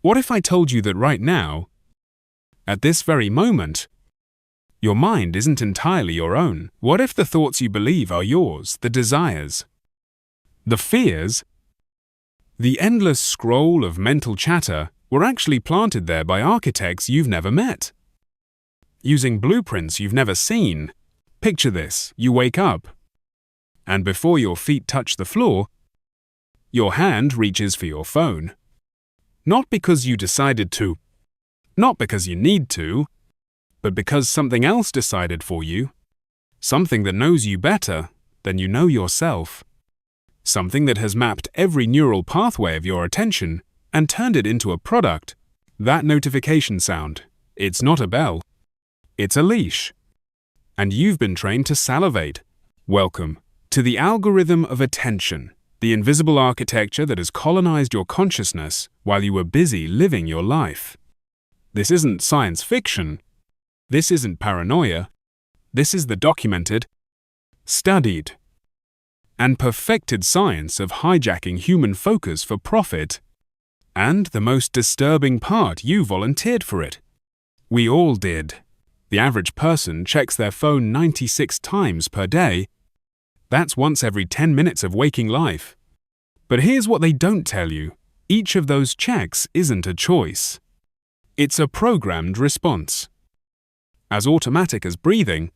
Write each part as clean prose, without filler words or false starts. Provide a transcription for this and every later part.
What if I told you that right now, at this very moment, your mind isn't entirely your own? What if the thoughts you believe are yours, the desires, the fears, the endless scroll of mental chatter were actually planted there by architects you've never met, using blueprints you've never seen? Picture this: you wake up, and before your feet touch the floor, your hand reaches for your phone. Not because you decided to, not because you need to, but because something else decided for you. Something that knows you better than you know yourself. Something that has mapped every neural pathway of your attention and turned it into a product. That notification sound, it's not a bell, it's a leash. And you've been trained to salivate. Welcome to the algorithm of attention, the invisible architecture that has colonized your consciousness while you were busy living your life. This isn't science fiction. This isn't paranoia. This is the documented, studied, and perfected science of hijacking human focus for profit. And the most disturbing part, you volunteered for it. We all did. The average person checks their phone 96 times per day. That's once every 10 minutes of waking life. But here's what they don't tell you. Each of those checks isn't a choice. It's a programmed response. As automatic as breathing,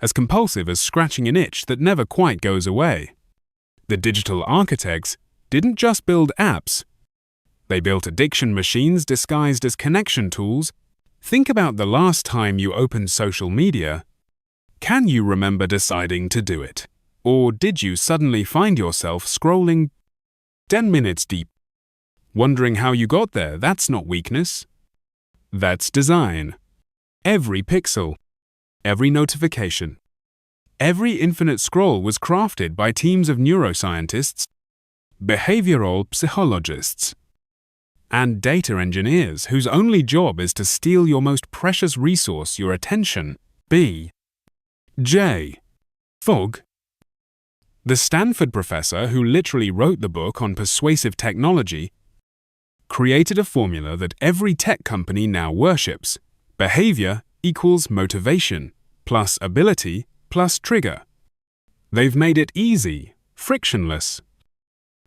as compulsive as scratching an itch that never quite goes away. The digital architects didn't just build apps. They built addiction machines disguised as connection tools. Think about the last time you opened social media. Can you remember deciding to do it? Or did you suddenly find yourself scrolling 10 minutes deep? Wondering how you got there? That's not weakness. That's design. Every pixel, every notification, every infinite scroll was crafted by teams of neuroscientists, behavioral psychologists, and data engineers whose only job is to steal your most precious resource, your attention. B.J. Fogg, the Stanford professor who literally wrote the book on persuasive technology, created a formula that every tech company now worships. Behavior equals motivation plus ability plus trigger. They've made it easy, frictionless.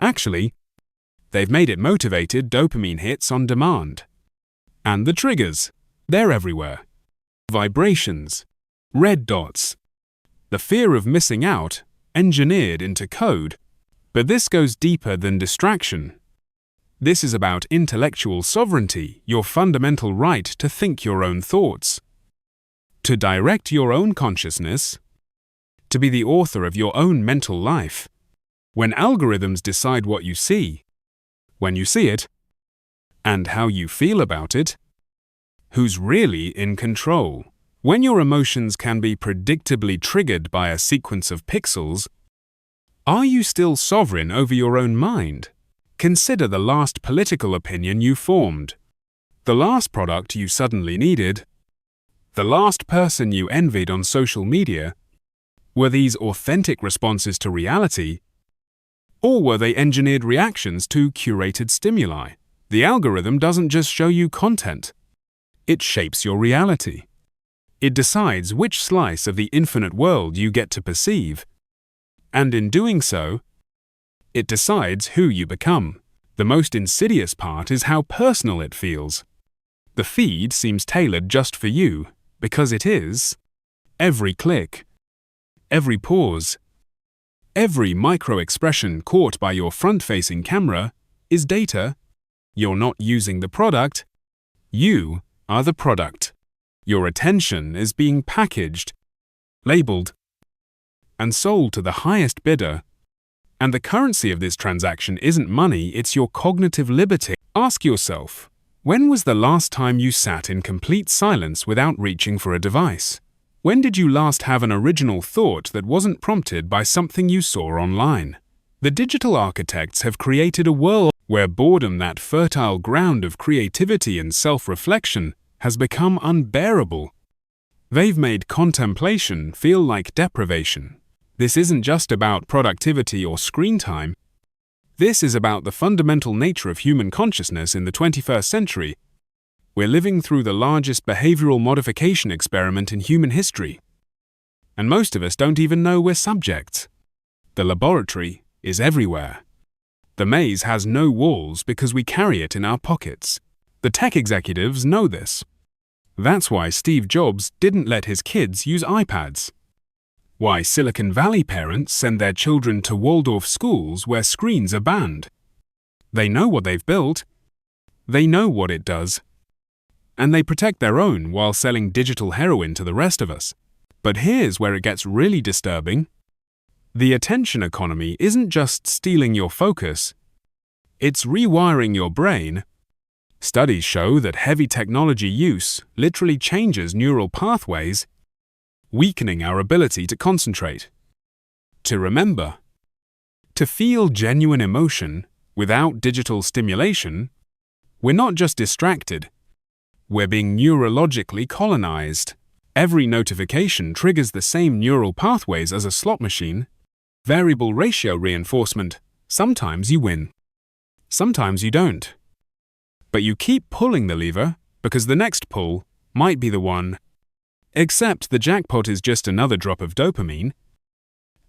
Actually, they've made it motivated dopamine hits on demand. And the triggers, they're everywhere. Vibrations, red dots, the fear of missing out, engineered into code. But this goes deeper than distraction. This is about intellectual sovereignty, your fundamental right to think your own thoughts, to direct your own consciousness, to be the author of your own mental life. When algorithms decide what you see, when you see it, and how you feel about it, who's really in control? When your emotions can be predictably triggered by a sequence of pixels, are you still sovereign over your own mind? Consider the last political opinion you formed, the last product you suddenly needed, the last person you envied on social media. Were these authentic responses to reality, or were they engineered reactions to curated stimuli? The algorithm doesn't just show you content. It shapes your reality. It decides which slice of the infinite world you get to perceive. And in doing so, it decides who you become. The most insidious part is how personal it feels. The feed seems tailored just for you, because it is. Every click, every pause, every micro-expression caught by your front-facing camera is data. You're not using the product. You are the product. Your attention is being packaged, labeled, and sold to the highest bidder. And the currency of this transaction isn't money, it's your cognitive liberty. Ask yourself, when was the last time you sat in complete silence without reaching for a device? When did you last have an original thought that wasn't prompted by something you saw online? The digital architects have created a world where boredom, that fertile ground of creativity and self-reflection, has become unbearable. They've made contemplation feel like deprivation. This isn't just about productivity or screen time. This is about the fundamental nature of human consciousness in the 21st century. We're living through the largest behavioral modification experiment in human history. And most of us don't even know we're subjects. The laboratory is everywhere. The maze has no walls because we carry it in our pockets. The tech executives know this. That's why Steve Jobs didn't let his kids use iPads. Why Silicon Valley parents send their children to Waldorf schools where screens are banned. They know what they've built. They know what it does. And they protect their own while selling digital heroin to the rest of us. But here's where it gets really disturbing. The attention economy isn't just stealing your focus. It's rewiring your brain. Studies show that heavy technology use literally changes neural pathways, weakening our ability to concentrate, to remember, to feel genuine emotion without digital stimulation. We're not just distracted, we're being neurologically colonized. Every notification triggers the same neural pathways as a slot machine. Variable ratio reinforcement. Sometimes you win. Sometimes you don't. But you keep pulling the lever because the next pull might be the one. Except the jackpot is just another drop of dopamine,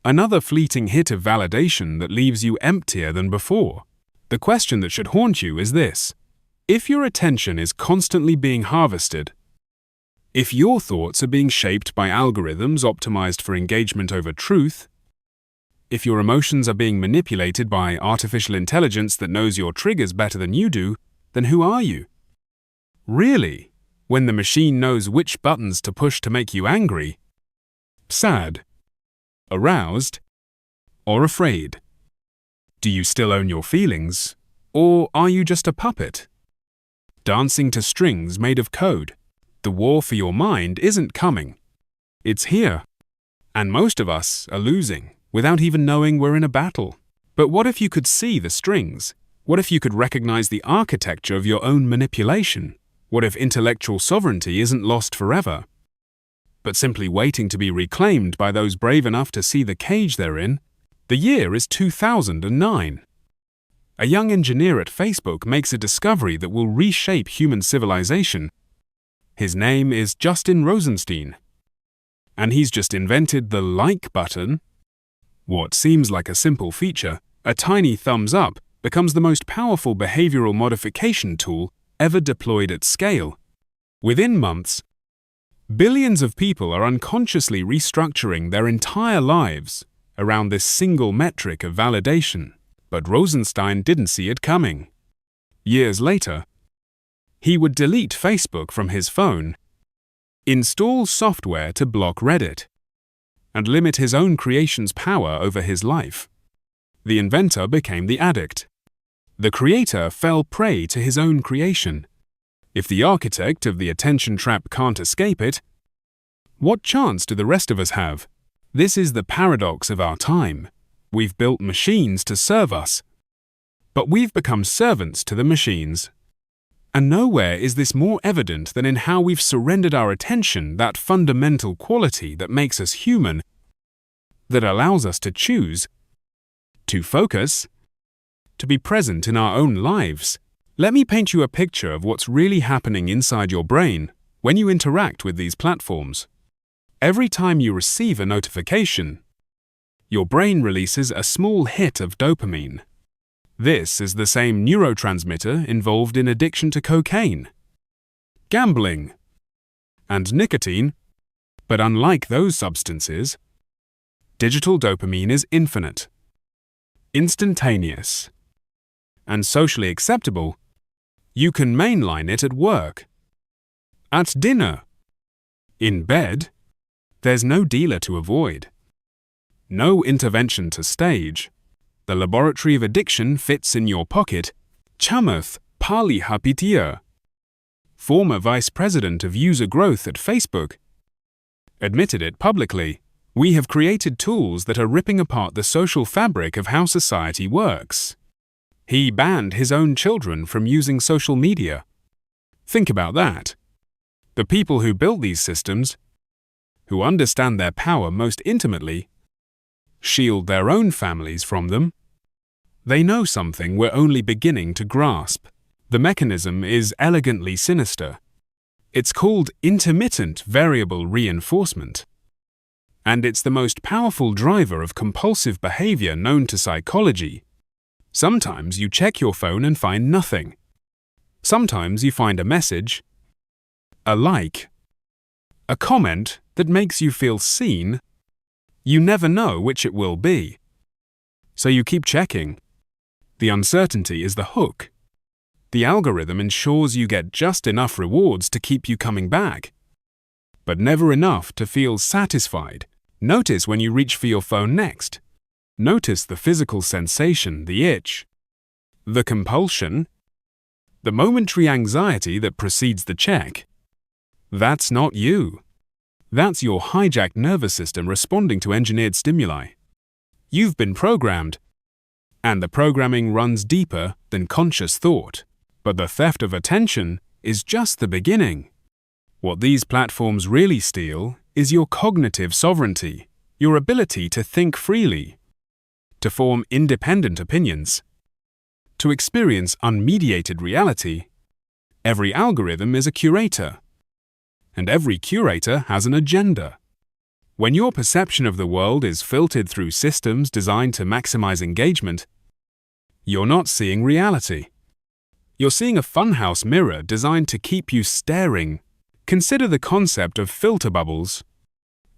another fleeting hit of validation that leaves you emptier than before. The question that should haunt you is this: if your attention is constantly being harvested, if your thoughts are being shaped by algorithms optimized for engagement over truth, if your emotions are being manipulated by artificial intelligence that knows your triggers better than you do, then who are you? Really? When the machine knows which buttons to push to make you angry, sad, aroused, or afraid? Do you still own your feelings, or are you just a puppet? Dancing to strings made of code. The war for your mind isn't coming. It's here. And most of us are losing without even knowing we're in a battle. But what if you could see the strings? What if you could recognize the architecture of your own manipulation? What if intellectual sovereignty isn't lost forever, but simply waiting to be reclaimed by those brave enough to see the cage they're in? The year is 2009. A young engineer at Facebook makes a discovery that will reshape human civilization. His name is Justin Rosenstein, and he's just invented the like button. What seems like a simple feature, a tiny thumbs up, becomes the most powerful behavioral modification tool ever deployed at scale. Within months, billions of people are unconsciously restructuring their entire lives around this single metric of validation. But Rosenstein didn't see it coming. Years later, he would delete Facebook from his phone, install software to block Reddit, and limit his own creation's power over his life. The inventor became the addict. The creator fell prey to his own creation. If the architect of the attention trap can't escape it, what chance do the rest of us have? This is the paradox of our time. We've built machines to serve us, but we've become servants to the machines. And nowhere is this more evident than in how we've surrendered our attention, that fundamental quality that makes us human, that allows us to choose, to focus, to be present in our own lives. Let me paint you a picture of what's really happening inside your brain when you interact with these platforms. Every time you receive a notification, your brain releases a small hit of dopamine. This is the same neurotransmitter involved in addiction to cocaine, gambling, and nicotine. But unlike those substances, digital dopamine is infinite, instantaneous, and socially acceptable. You can mainline it at work, at dinner, in bed. There's no dealer to avoid, no intervention to stage. The laboratory of addiction fits in your pocket. Chamath Palihapitiya, former vice president of user growth at Facebook, admitted it publicly. We have created tools that are ripping apart the social fabric of how society works. He banned his own children from using social media. Think about that. The people who built these systems, who understand their power most intimately, shield their own families from them. They know something we're only beginning to grasp. The mechanism is elegantly sinister. It's called intermittent variable reinforcement. And it's the most powerful driver of compulsive behavior known to psychology. Sometimes you check your phone and find nothing. Sometimes you find a message, a like, a comment that makes you feel seen. You never know which it will be. So you keep checking. The uncertainty is the hook. The algorithm ensures you get just enough rewards to keep you coming back, but never enough to feel satisfied. Notice when you reach for your phone next. Notice the physical sensation, the itch, the compulsion, the momentary anxiety that precedes the check. That's not you. That's your hijacked nervous system responding to engineered stimuli. You've been programmed, and the programming runs deeper than conscious thought. But the theft of attention is just the beginning. What these platforms really steal is your cognitive sovereignty, your ability to think freely, to form independent opinions, to experience unmediated reality. Every algorithm is a curator, and every curator has an agenda. When your perception of the world is filtered through systems designed to maximize engagement, you're not seeing reality. You're seeing a funhouse mirror designed to keep you staring. Consider the concept of filter bubbles.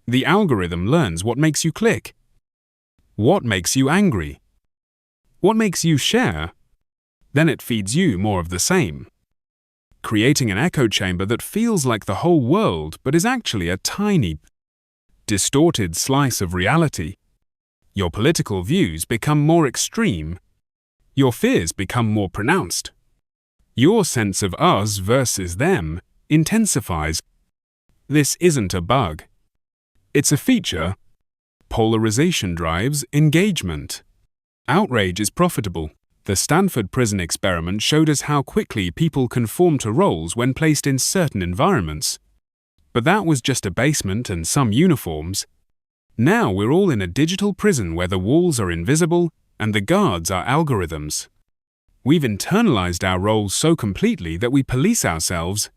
The algorithm learns what makes you click, what makes you angry, what makes you share. Then it feeds you more of the same, creating an echo chamber that feels like the whole world but is actually a tiny, distorted slice of reality. Your political views become more extreme. Your fears become more pronounced. Your sense of us versus them intensifies. This isn't a bug. It's a feature. Polarization drives engagement. Outrage is profitable. The Stanford prison experiment showed us how quickly people conform to roles when placed in certain environments. But that was just a basement and some uniforms. Now we're all in a digital prison where the walls are invisible and the guards are algorithms. We've internalized our roles so completely that we police ourselves,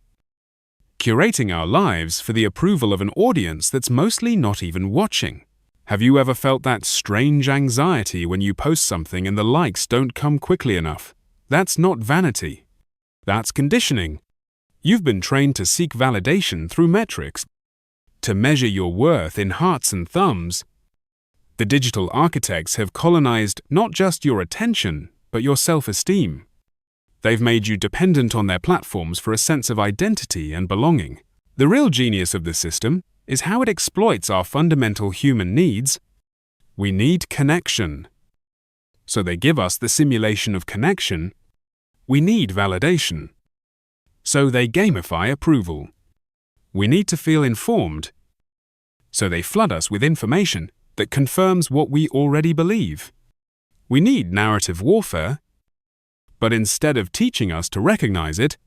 curating our lives for the approval of an audience that's mostly not even watching. Have you ever felt that strange anxiety when you post something and the likes don't come quickly enough? That's not vanity. That's conditioning. You've been trained to seek validation through metrics, to measure your worth in hearts and thumbs. The digital architects have colonized not just your attention, but your self-esteem. They've made you dependent on their platforms for a sense of identity and belonging. The real genius of the system is how it exploits our fundamental human needs. We need connection. So they give us the simulation of connection. We need validation. So they gamify approval. We need to feel informed. So they flood us with information that confirms what we already believe. We need narrative warfare, but instead of teaching us to recognize it,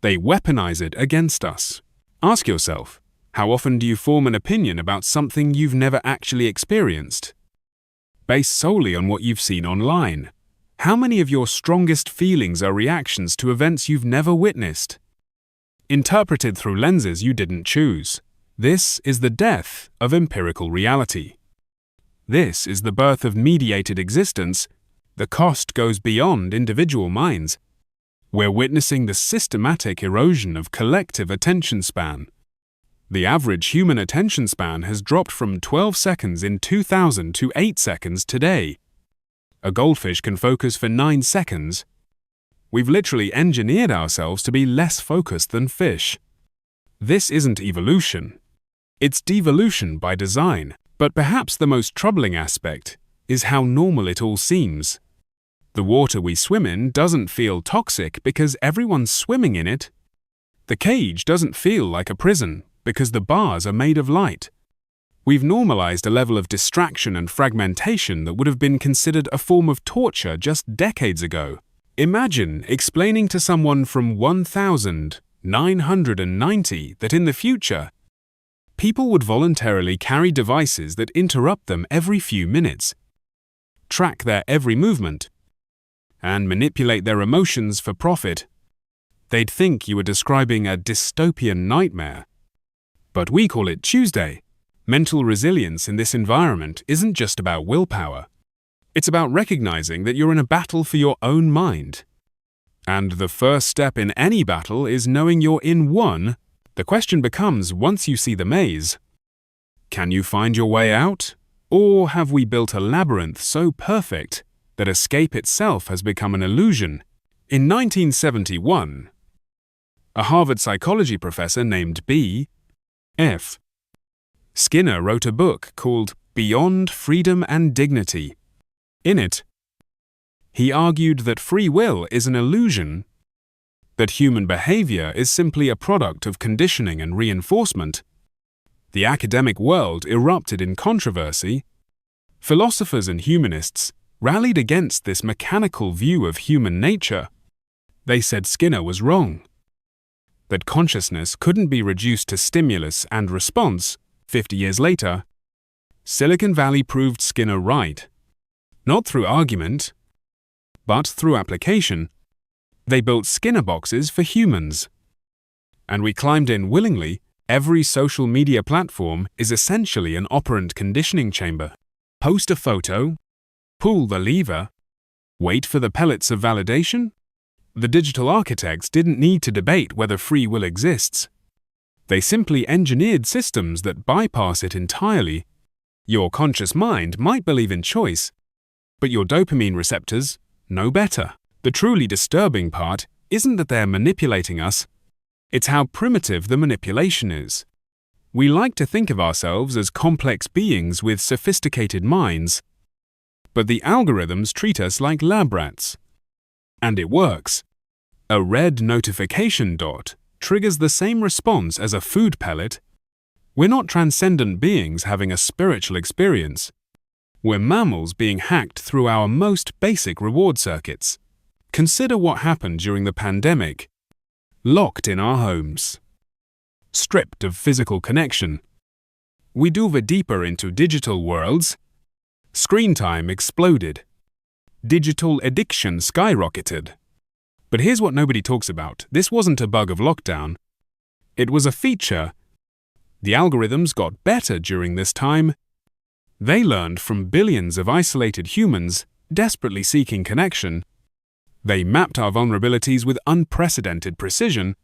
they weaponize it against us. Ask yourself, how often do you form an opinion about something you've never actually experienced, based solely on what you've seen online? How many of your strongest feelings are reactions to events you've never witnessed, interpreted through lenses you didn't choose? This is the death of empirical reality. This is the birth of mediated existence. The cost goes beyond individual minds. We're witnessing the systematic erosion of collective attention span. The average human attention span has dropped from 12 seconds in 2000 to 8 seconds today. A goldfish can focus for 9 seconds. We've literally engineered ourselves to be less focused than fish. This isn't evolution. It's devolution by design. But perhaps the most troubling aspect is how normal it all seems. The water we swim in doesn't feel toxic because everyone's swimming in it. The cage doesn't feel like a prison because the bars are made of light. We've normalized a level of distraction and fragmentation that would have been considered a form of torture just decades ago. Imagine explaining to someone from 1990 that in the future, people would voluntarily carry devices that interrupt them every few minutes, track their every movement, and manipulate their emotions for profit, they'd think you were describing a dystopian nightmare. But we call it Tuesday. Mental resilience in this environment isn't just about willpower. It's about recognizing that you're in a battle for your own mind. And the first step in any battle is knowing you're in one. The question becomes, once you see the maze, can you find your way out? Or have we built a labyrinth so perfect that escape itself has become an illusion? In 1971, a Harvard psychology professor named B.F. Skinner wrote a book called Beyond Freedom and Dignity. In it, he argued that free will is an illusion, that human behavior is simply a product of conditioning and reinforcement. The academic world erupted in controversy. Philosophers and humanists rallied against this mechanical view of human nature. They said Skinner was wrong, that consciousness couldn't be reduced to stimulus and response. 50 years later, Silicon Valley proved Skinner right. Not through argument, but through application. They built Skinner boxes for humans. And we climbed in willingly. Every social media platform is essentially an operant conditioning chamber. Post a photo, pull the lever, wait for the pellets of validation? The digital architects didn't need to debate whether free will exists. They simply engineered systems that bypass it entirely. Your conscious mind might believe in choice, but your dopamine receptors know better. The truly disturbing part isn't that they're manipulating us, it's how primitive the manipulation is. We like to think of ourselves as complex beings with sophisticated minds, but the algorithms treat us like lab rats. And it works. A red notification dot triggers the same response as a food pellet. We're not transcendent beings having a spiritual experience. We're mammals being hacked through our most basic reward circuits. Consider what happened during the pandemic. Locked in our homes, stripped of physical connection. We dove deeper into digital worlds. Screen time exploded. Digital addiction skyrocketed. But here's what nobody talks about. This wasn't a bug of lockdown. It was a feature. The algorithms got better during this time. They learned from billions of isolated humans desperately seeking connection. They mapped our vulnerabilities with unprecedented precision.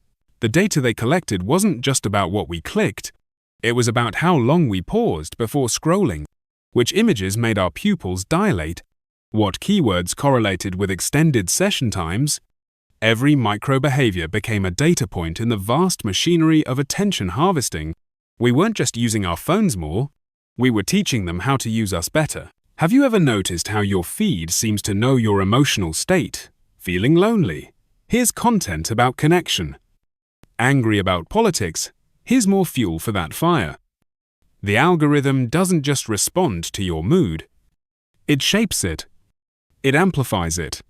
The data they collected wasn't just about what we clicked. It was about how long we paused before scrolling, which images made our pupils dilate, what keywords correlated with extended session times. Every micro-behavior became a data point in the vast machinery of attention harvesting. We weren't just using our phones more, we were teaching them how to use us better. Have you ever noticed how your feed seems to know your emotional state? Feeling lonely? Here's content about connection. Angry about politics? Here's more fuel for that fire. The algorithm doesn't just respond to your mood. It shapes it. It amplifies it.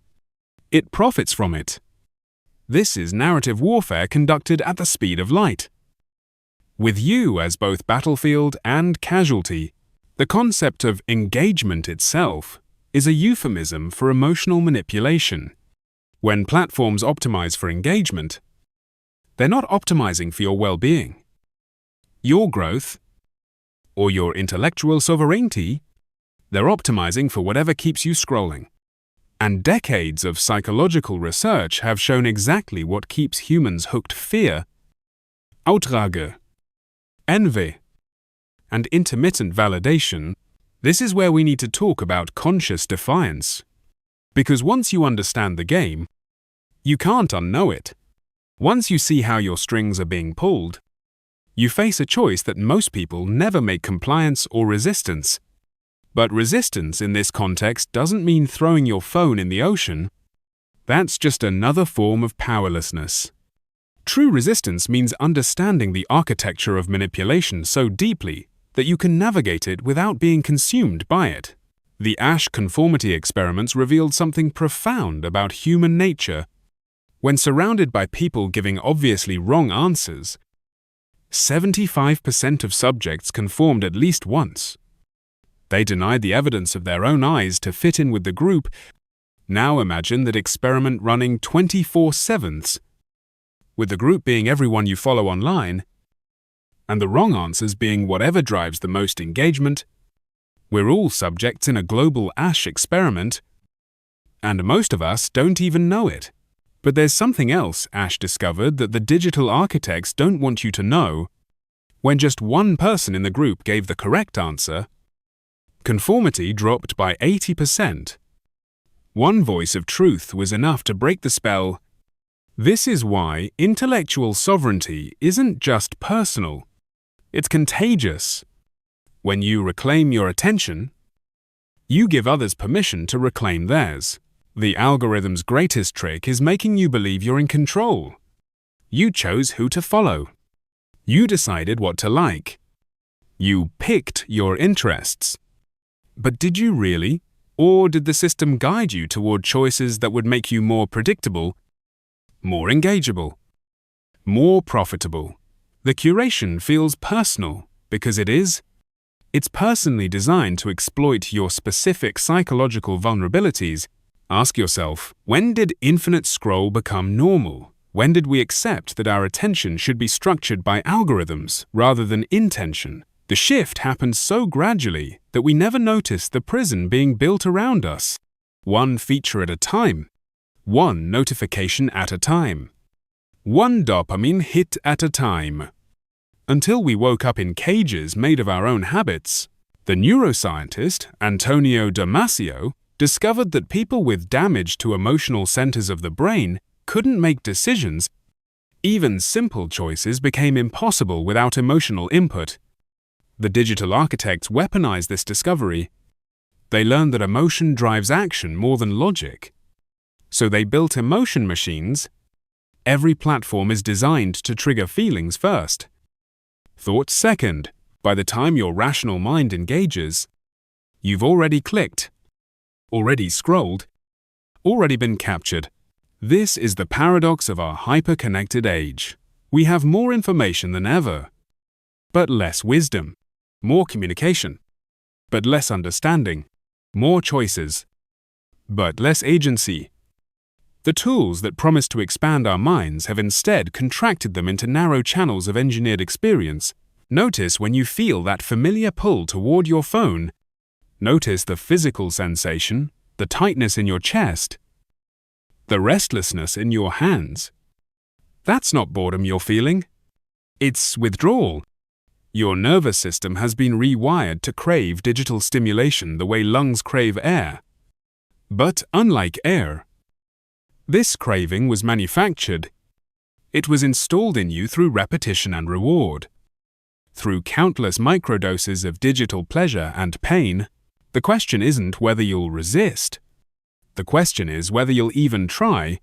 It profits from it. This is narrative warfare conducted at the speed of light. With you as both battlefield and casualty, the concept of engagement itself is a euphemism for emotional manipulation. When platforms optimize for engagement, they're not optimizing for your well-being, your growth, or your intellectual sovereignty. They're optimizing for whatever keeps you scrolling. And decades of psychological research have shown exactly what keeps humans hooked: fear, Outrage, envy, and intermittent validation. This is where we need to talk about conscious defiance. Because once you understand the game, you can't unknow it. Once you see how your strings are being pulled, you face a choice that most people never make: compliance or resistance. But resistance in this context doesn't mean throwing your phone in the ocean. That's just another form of powerlessness. True resistance means understanding the architecture of manipulation so deeply that you can navigate it without being consumed by it. The Asch conformity experiments revealed something profound about human nature. When surrounded by people giving obviously wrong answers, 75% of subjects conformed at least once. They denied the evidence of their own eyes to fit in with the group. Now imagine that experiment running 24/7, with the group being everyone you follow online, and the wrong answers being whatever drives the most engagement. We're all subjects in a global ASH experiment, and most of us don't even know it. But there's something else ASH discovered that the digital architects don't want you to know. When just one person in the group gave the correct answer, conformity dropped by 80%. One voice of truth was enough to break the spell. This is why intellectual sovereignty isn't just personal, it's contagious. When you reclaim your attention, you give others permission to reclaim theirs. The algorithm's greatest trick is making you believe you're in control. You chose who to follow. You decided what to like. You picked your interests. But did you really? Or did the system guide you toward choices that would make you more predictable, more engageable, more profitable? The curation feels personal because it is. It's personally designed to exploit your specific psychological vulnerabilities. Ask yourself, when did infinite scroll become normal? When did we accept that our attention should be structured by algorithms rather than intention? The shift happened so gradually that we never noticed the prison being built around us. One feature at a time. One notification at a time. One dopamine hit at a time. Until we woke up in cages made of our own habits. The neuroscientist Antonio Damasio discovered that people with damage to emotional centers of the brain couldn't make decisions. Even simple choices became impossible without emotional input. The digital architects weaponized this discovery. They learned that emotion drives action more than logic. So they built emotion machines. Every platform is designed to trigger feelings first, thoughts second. By the time your rational mind engages, you've already clicked, already scrolled, already been captured. This is the paradox of our hyper-connected age. We have more information than ever, but less wisdom. More communication, but less understanding. More choices, but less agency. The tools that promise to expand our minds have instead contracted them into narrow channels of engineered experience. Notice when you feel that familiar pull toward your phone. Notice the physical sensation, the tightness in your chest, the restlessness in your hands. That's not boredom you're feeling. It's withdrawal. Your nervous system has been rewired to crave digital stimulation the way lungs crave air. But unlike air, this craving was manufactured. It was installed in you through repetition and reward. Through countless microdoses of digital pleasure and pain. The question isn't whether you'll resist. The question is whether you'll even try,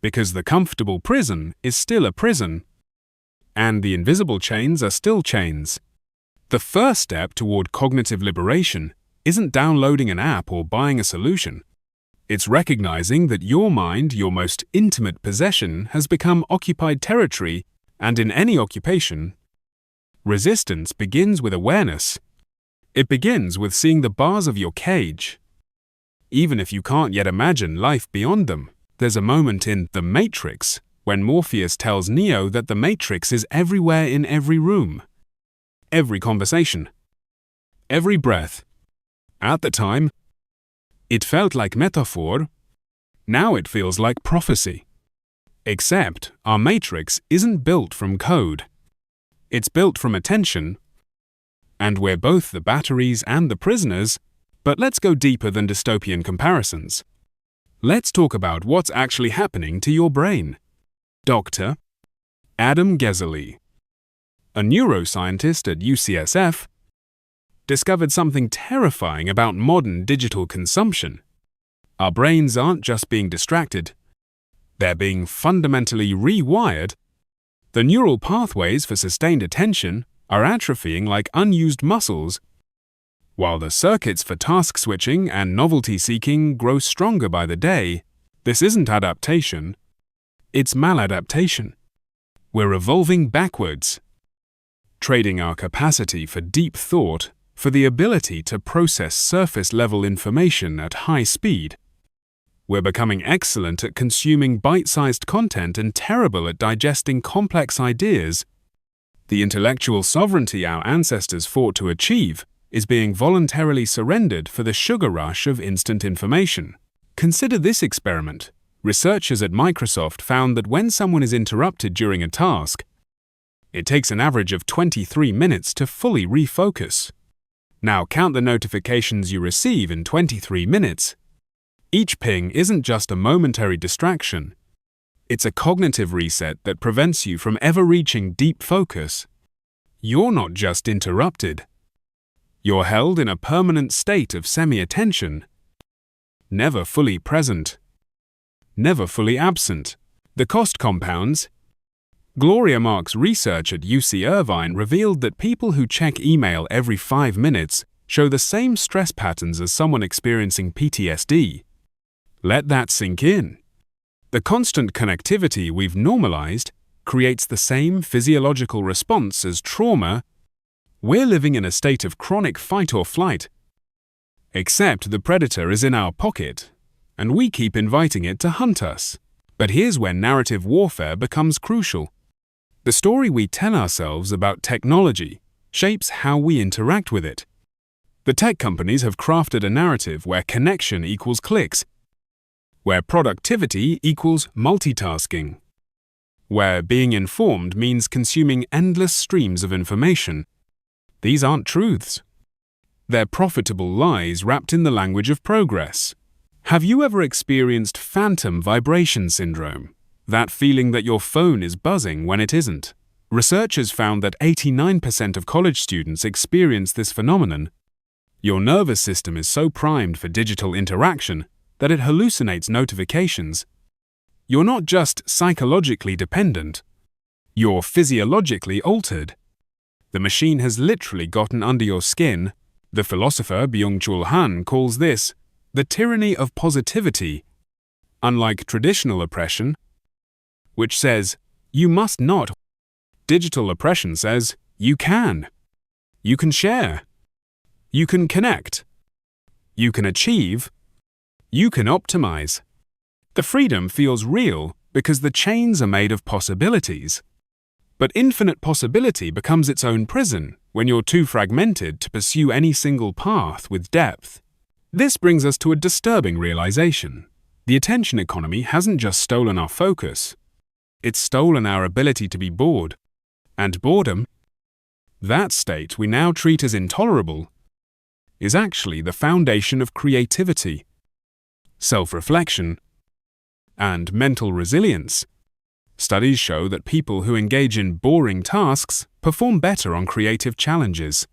because the comfortable prison is still a prison, and the invisible chains are still chains. The first step toward cognitive liberation isn't downloading an app or buying a solution. It's recognizing that your mind, your most intimate possession, has become occupied territory, and in any occupation, resistance begins with awareness. It begins with seeing the bars of your cage. Even if you can't yet imagine life beyond them, there's a moment in The Matrix when Morpheus tells Neo that the Matrix is everywhere in every room, every conversation, every breath. At the time, it felt like metaphor. Now it feels like prophecy. Except our matrix isn't built from code. It's built from attention, and we're both the batteries and the prisoners. But let's go deeper than dystopian comparisons. Let's talk about what's actually happening to your brain. Dr. Adam Gezelli, a neuroscientist at UCSF, discovered something terrifying about modern digital consumption. Our brains aren't just being distracted, they're being fundamentally rewired. The neural pathways for sustained attention are atrophying like unused muscles, while the circuits for task switching and novelty seeking grow stronger by the day. This isn't adaptation, it's maladaptation. We're evolving backwards, trading our capacity for deep thought for the ability to process surface-level information at high speed. We're becoming excellent at consuming bite-sized content and terrible at digesting complex ideas. The intellectual sovereignty our ancestors fought to achieve is being voluntarily surrendered for the sugar rush of instant information. Consider this experiment. Researchers at Microsoft found that when someone is interrupted during a task, it takes an average of 23 minutes to fully refocus. Now count the notifications you receive in 23 minutes. Each ping isn't just a momentary distraction. It's a cognitive reset that prevents you from ever reaching deep focus. You're not just interrupted. You're held in a permanent state of semi-attention. Never fully present. Never fully absent. The cost compounds. Gloria Mark's research at UC Irvine revealed that people who check email every 5 minutes show the same stress patterns as someone experiencing PTSD. Let that sink in. The constant connectivity we've normalized creates the same physiological response as trauma. We're living in a state of chronic fight or flight. Except the predator is in our pocket, and we keep inviting it to hunt us. But here's where narrative warfare becomes crucial. The story we tell ourselves about technology shapes how we interact with it. The tech companies have crafted a narrative where connection equals clicks, where productivity equals multitasking, where being informed means consuming endless streams of information. These aren't truths. They're profitable lies wrapped in the language of progress. Have you ever experienced phantom vibration syndrome? That feeling that your phone is buzzing when it isn't. Researchers found that 89% of college students experience this phenomenon. Your nervous system is so primed for digital interaction that it hallucinates notifications. You're not just psychologically dependent, you're physiologically altered. The machine has literally gotten under your skin. The philosopher Byung-Chul Han calls this the tyranny of positivity. Unlike traditional oppression, which says, you must not, digital oppression says, you can. You can share. You can connect. You can achieve. You can optimize. The freedom feels real because the chains are made of possibilities. But infinite possibility becomes its own prison when you're too fragmented to pursue any single path with depth. This brings us to a disturbing realization. The attention economy hasn't just stolen our focus. It's stolen our ability to be bored. And boredom, that state we now treat as intolerable, is actually the foundation of creativity, self-reflection, and mental resilience. Studies show that people who engage in boring tasks perform better on creative challenges.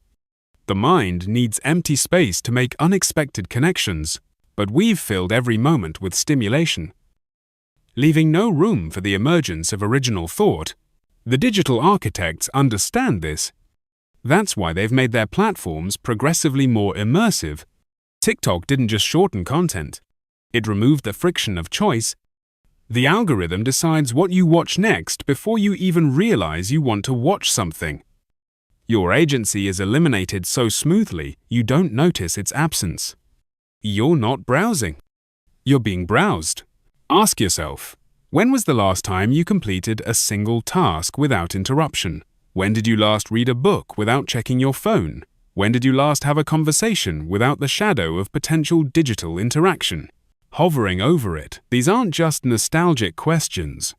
The mind needs empty space to make unexpected connections, but we've filled every moment with stimulation, leaving no room for the emergence of original thought. The digital architects understand this. That's why they've made their platforms progressively more immersive. TikTok didn't just shorten content. It removed the friction of choice. The algorithm decides what you watch next before you even realize you want to watch something. Your agency is eliminated so smoothly you don't notice its absence. You're not browsing. You're being browsed. Ask yourself, when was the last time you completed a single task without interruption? When did you last read a book without checking your phone? When did you last have a conversation without the shadow of potential digital interaction hovering over it? These aren't just nostalgic questions.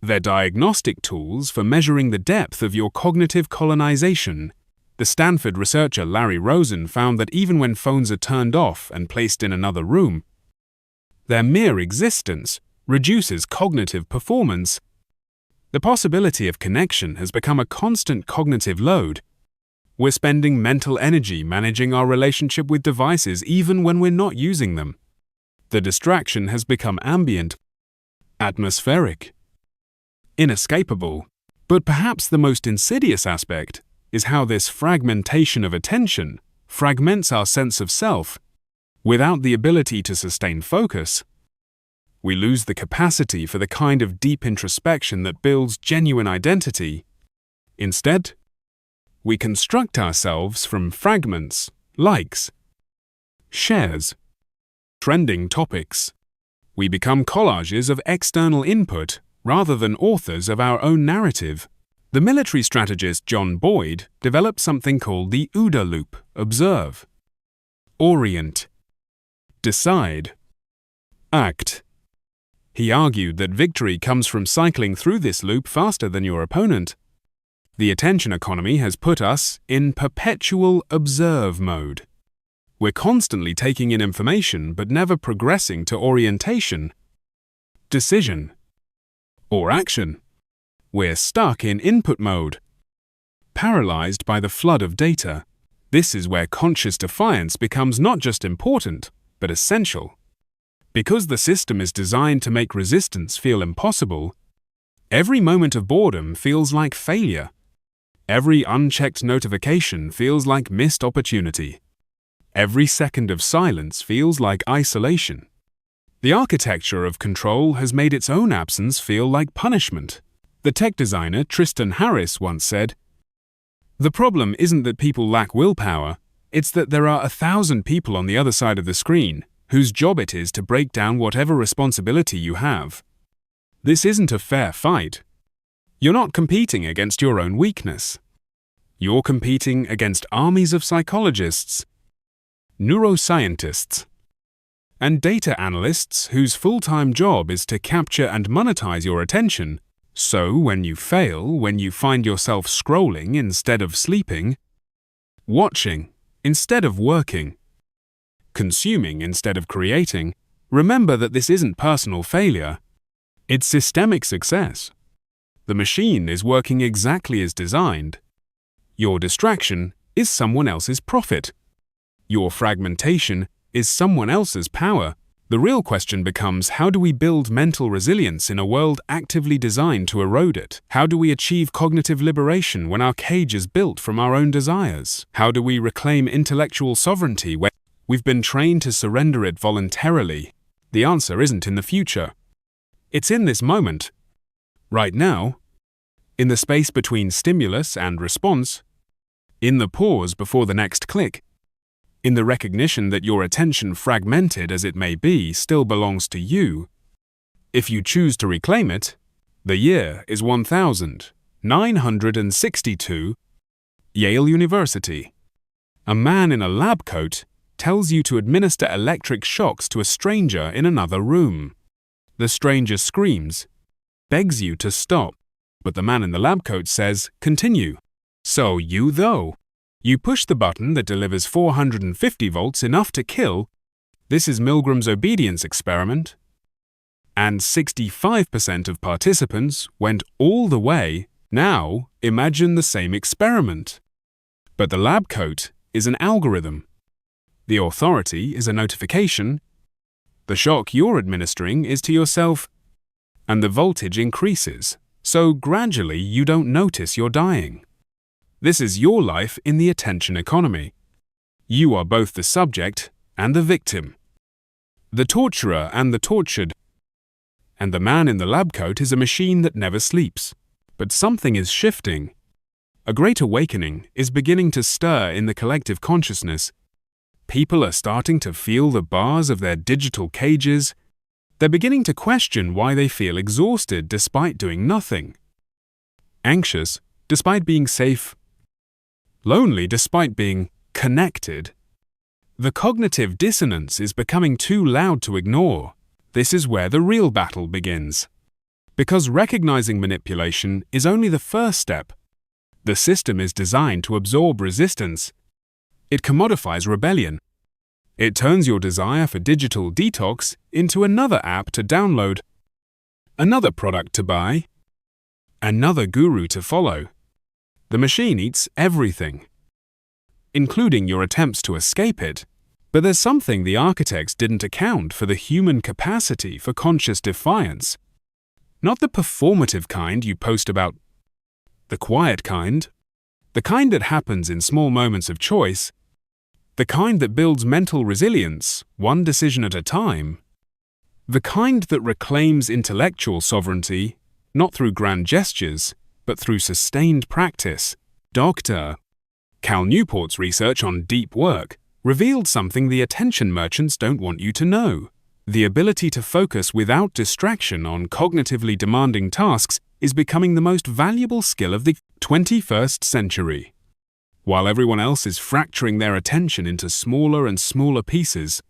They're diagnostic tools for measuring the depth of your cognitive colonization. The Stanford researcher Larry Rosen found that even when phones are turned off and placed in another room, their mere existence reduces cognitive performance. The possibility of connection has become a constant cognitive load. We're spending mental energy managing our relationship with devices even when we're not using them. The distraction has become ambient, atmospheric, inescapable. But perhaps the most insidious aspect is how this fragmentation of attention fragments our sense of self. Without the ability to sustain focus, we lose the capacity for the kind of deep introspection that builds genuine identity. Instead, we construct ourselves from fragments, likes, shares, trending topics, We become collages of external input rather than authors of our own narrative. The military strategist John Boyd developed something called the OODA loop: observe, orient, decide, act. He argued that victory comes from cycling through this loop faster than your opponent. The attention economy has put us in perpetual observe mode. We're constantly taking in information but never progressing to orientation, decision, or action. We're stuck in input mode, paralyzed by the flood of data. This is where conscious defiance becomes not just important, but essential. Because the system is designed to make resistance feel impossible, every moment of boredom feels like failure. Every unchecked notification feels like missed opportunity. Every second of silence feels like isolation. The architecture of control has made its own absence feel like punishment. The tech designer Tristan Harris once said, "The problem isn't that people lack willpower, it's that there are 1,000 people on the other side of the screen whose job it is to break down whatever responsibility you have." This isn't a fair fight. You're not competing against your own weakness. You're competing against armies of psychologists, neuroscientists, and data analysts whose full-time job is to capture and monetize your attention. So when you fail, when you find yourself scrolling instead of sleeping, watching instead of working, consuming instead of creating, remember that this isn't personal failure. It's systemic success. The machine is working exactly as designed. Your distraction is someone else's profit. Your fragmentation is someone else's power. The real question becomes, how do we build mental resilience in a world actively designed to erode it? How do we achieve cognitive liberation when our cage is built from our own desires? How do we reclaim intellectual sovereignty when we've been trained to surrender it voluntarily? The answer isn't in the future. It's in this moment. Right now. In the space between stimulus and response. In the pause before the next click. In the recognition that your attention, fragmented as it may be, still belongs to you. If you choose to reclaim it, the year is 1962, Yale University. A man in a lab coat tells you to administer electric shocks to a stranger in another room. The stranger screams, begs you to stop, but the man in the lab coat says, continue. So you though. You push the button that delivers 450 volts, enough to kill. This is Milgram's obedience experiment. And 65% of participants went all the way. Now, imagine the same experiment. But the lab coat is an algorithm. The authority is a notification. The shock you're administering is to yourself, and the voltage increases. So gradually you don't notice you're dying. This is your life in the attention economy. You are both the subject and the victim, the torturer and the tortured. And the man in the lab coat is a machine that never sleeps. But something is shifting. A great awakening is beginning to stir in the collective consciousness. People are starting to feel the bars of their digital cages. They're beginning to question why they feel exhausted despite doing nothing, anxious despite being safe, lonely despite being connected. The cognitive dissonance is becoming too loud to ignore. This is where the real battle begins. Because recognizing manipulation is only the first step. The system is designed to absorb resistance. It commodifies rebellion. It turns your desire for digital detox into another app to download, another product to buy, another guru to follow. The machine eats everything, including your attempts to escape it. But there's something the architects didn't account for: the human capacity for conscious defiance. Not the performative kind you post about, the quiet kind, the kind that happens in small moments of choice, the kind that builds mental resilience, one decision at a time, the kind that reclaims intellectual sovereignty, not through grand gestures, but through sustained practice. Dr. Cal Newport's research on deep work revealed something the attention merchants don't want you to know. The ability to focus without distraction on cognitively demanding tasks is becoming the most valuable skill of the 21st century. While everyone else is fracturing their attention into smaller and smaller pieces,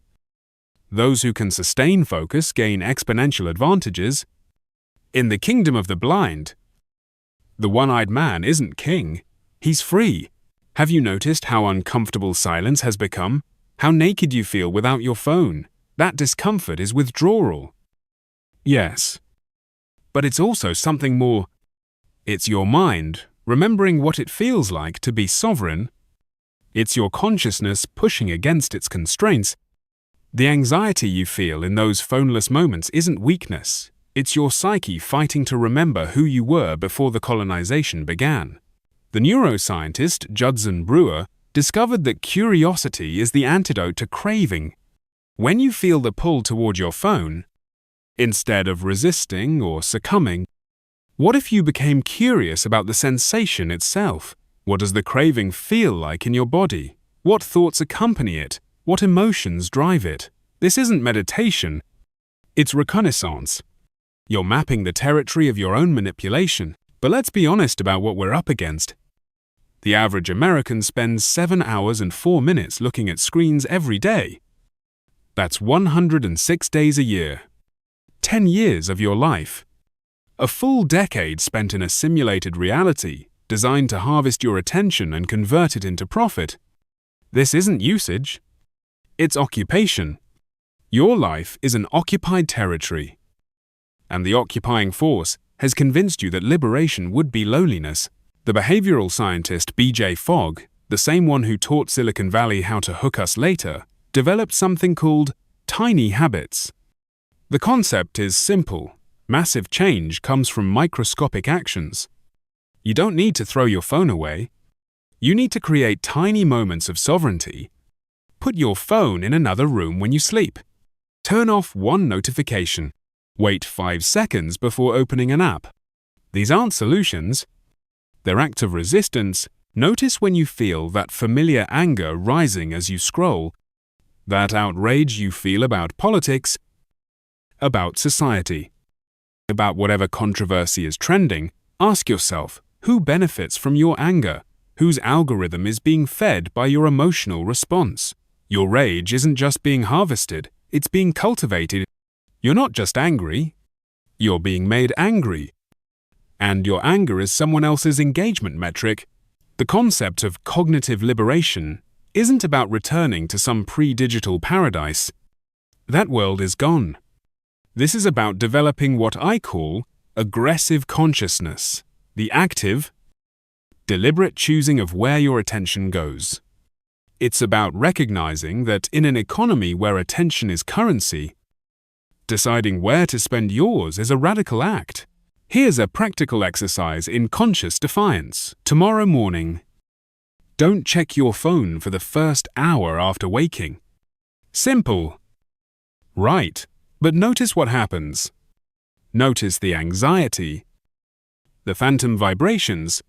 those who can sustain focus gain exponential advantages. In the kingdom of the blind, the one-eyed man isn't king, he's free. Have you noticed how uncomfortable silence has become? How naked you feel without your phone? That discomfort is withdrawal. Yes. But it's also something more. It's your mind, remembering what it feels like to be sovereign. It's your consciousness pushing against its constraints. The anxiety you feel in those phoneless moments isn't weakness. It's your psyche fighting to remember who you were before the colonization began. The neuroscientist Judson Brewer discovered that curiosity is the antidote to craving. When you feel the pull toward your phone, instead of resisting or succumbing, what if you became curious about the sensation itself? What does the craving feel like in your body? What thoughts accompany it? What emotions drive it? This isn't meditation, it's reconnaissance. You're mapping the territory of your own manipulation. But let's be honest about what we're up against. The average American spends 7 hours and 4 minutes looking at screens every day. That's 106 days a year. 10 years of your life. A full decade spent in a simulated reality designed to harvest your attention and convert it into profit. This isn't usage. It's occupation. Your life is an occupied territory. And the occupying force has convinced you that liberation would be loneliness. The behavioral scientist B.J. Fogg, the same one who taught Silicon Valley how to hook us later, developed something called tiny habits. The concept is simple. Massive change comes from microscopic actions. You don't need to throw your phone away. You need to create tiny moments of sovereignty. Put your phone in another room when you sleep. Turn off one notification. Wait 5 seconds before opening an app. These aren't solutions. They're acts of resistance. Notice when you feel that familiar anger rising as you scroll, that outrage you feel about politics, about society, about whatever controversy is trending. Ask yourself, who benefits from your anger? Whose algorithm is being fed by your emotional response? Your rage isn't just being harvested, it's being cultivated. You're not just angry, you're being made angry. And your anger is someone else's engagement metric. The concept of cognitive liberation isn't about returning to some pre-digital paradise. That world is gone. This is about developing what I call aggressive consciousness, the active, deliberate choosing of where your attention goes. It's about recognizing that in an economy where attention is currency, deciding where to spend yours is a radical act. Here's a practical exercise in conscious defiance. Tomorrow morning, don't check your phone for the first hour after waking. Simple. Right, but notice what happens. Notice the anxiety, the phantom vibrations,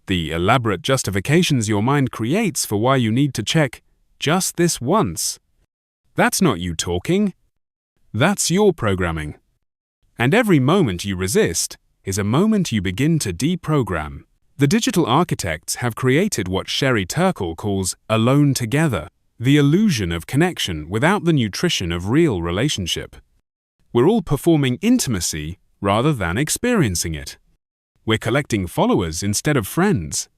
the elaborate justifications your mind creates for why you need to check just this once. That's not you talking. That's your programming. And every moment you resist is a moment you begin to deprogram. The digital architects have created what Sherry Turkle calls alone together, the illusion of connection without the nutrition of real relationship. We're all performing intimacy rather than experiencing it. We're collecting followers instead of friends,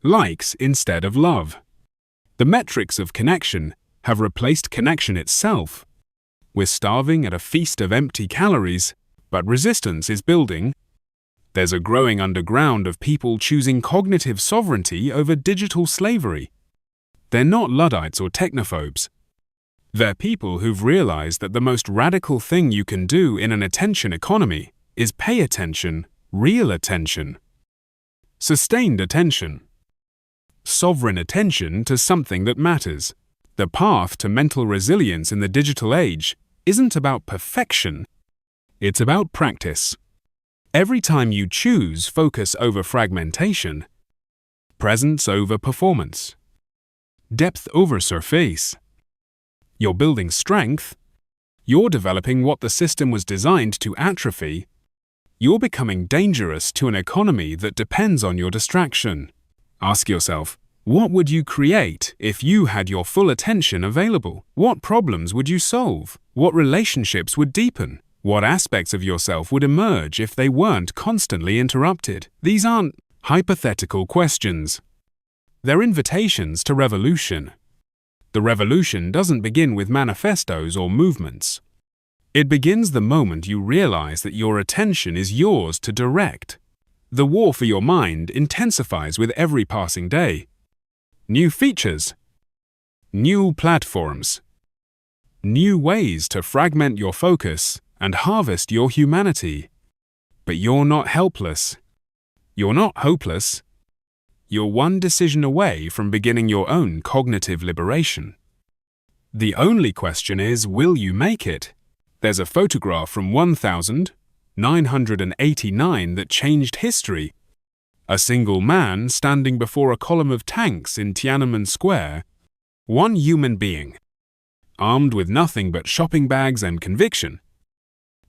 likes instead of love. The metrics of connection have replaced connection itself. We're starving at a feast of empty calories, but resistance is building. There's a growing underground of people choosing cognitive sovereignty over digital slavery. They're not Luddites or technophobes. They're people who've realized that the most radical thing you can do in an attention economy is pay attention, real attention, sustained attention, sovereign attention to something that matters. The path to mental resilience in the digital age isn't about perfection, it's about practice. Every time you choose focus over fragmentation, presence over performance, depth over surface, you're building strength, You're developing what the system was designed to atrophy. You're becoming dangerous to an economy that depends on your distraction. Ask yourself, what would you create if you had your full attention available? What problems would you solve? What relationships would deepen? What aspects of yourself would emerge if they weren't constantly interrupted? These aren't hypothetical questions. They're invitations to revolution. The revolution doesn't begin with manifestos or movements. It begins the moment you realize that your attention is yours to direct. The war for your mind intensifies with every passing day. New features, new platforms, new ways to fragment your focus and harvest your humanity. But you're not helpless. You're not hopeless. You're one decision away from beginning your own cognitive liberation. The only question is, will you make it? There's a photograph from 1989 that changed history. A single man standing before a column of tanks in Tiananmen Square. One human being, armed with nothing but shopping bags and conviction,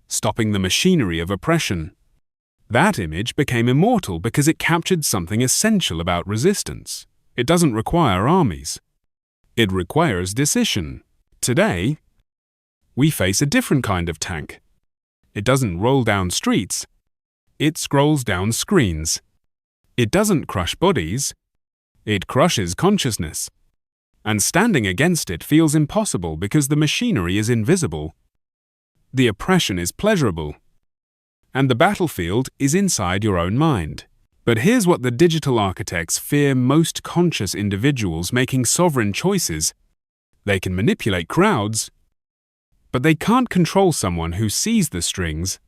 stopping the machinery of oppression. That image became immortal because it captured something essential about resistance. It doesn't require armies. It requires decision. Today, we face a different kind of tank. It doesn't roll down streets. It scrolls down screens. It doesn't crush bodies. It crushes consciousness. And standing against it feels impossible because the machinery is invisible. The oppression is pleasurable. And the battlefield is inside your own mind. But here's what the digital architects fear most: conscious individuals making sovereign choices. They can manipulate crowds, but they can't control someone who sees the strings.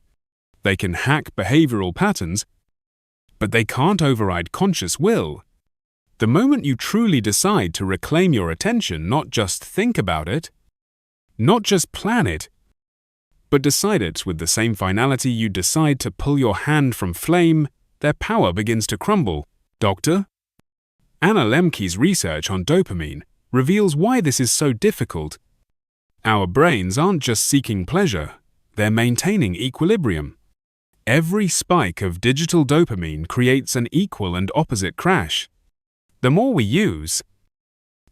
They can hack behavioral patterns, but they can't override conscious will. The moment you truly decide to reclaim your attention, not just think about it, not just plan it, but decide it with the same finality you decide to pull your hand from flame, their power begins to crumble. Dr. Anna Lemke's research on dopamine reveals why this is so difficult. Our brains aren't just seeking pleasure, they're maintaining equilibrium. Every spike of digital dopamine creates an equal and opposite crash. The more we use,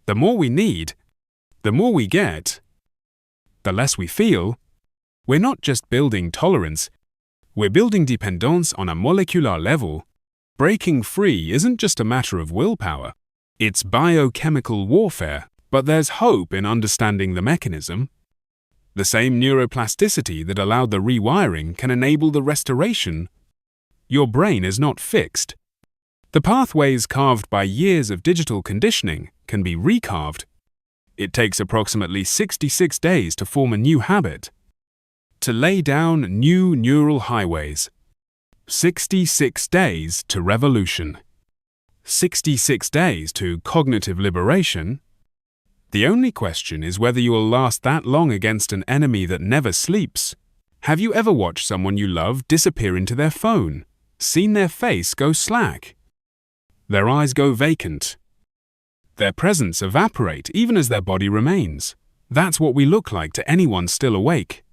the more we need, the more we get, the less we feel. We're not just building tolerance, we're building dependence on a molecular level. Breaking free isn't just a matter of willpower, it's biochemical warfare, but there's hope in understanding the mechanism. The same neuroplasticity that allowed the rewiring can enable the restoration. Your brain is not fixed. The pathways carved by years of digital conditioning can be recarved. It takes approximately 66 days to form a new habit, to lay down new neural highways. 66 days to revolution. 66 days to cognitive liberation. The only question is whether you will last that long against an enemy that never sleeps. Have you ever watched someone you love disappear into their phone? Seen their face go slack? Their eyes go vacant? Their presence evaporate even as their body remains? That's what we look like to anyone still awake.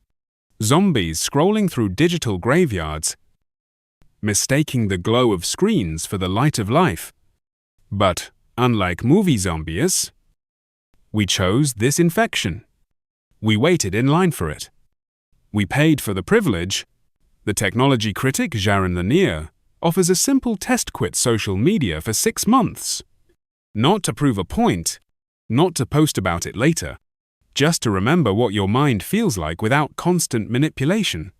Zombies scrolling through digital graveyards, mistaking the glow of screens for the light of life. But, unlike movie zombies, we chose this infection. We waited in line for it. We paid for the privilege. The technology critic Jaron Lanier offers a simple test: quit social media for 6 months. Not to prove a point, not to post about it later, just to remember what your mind feels like without constant manipulation.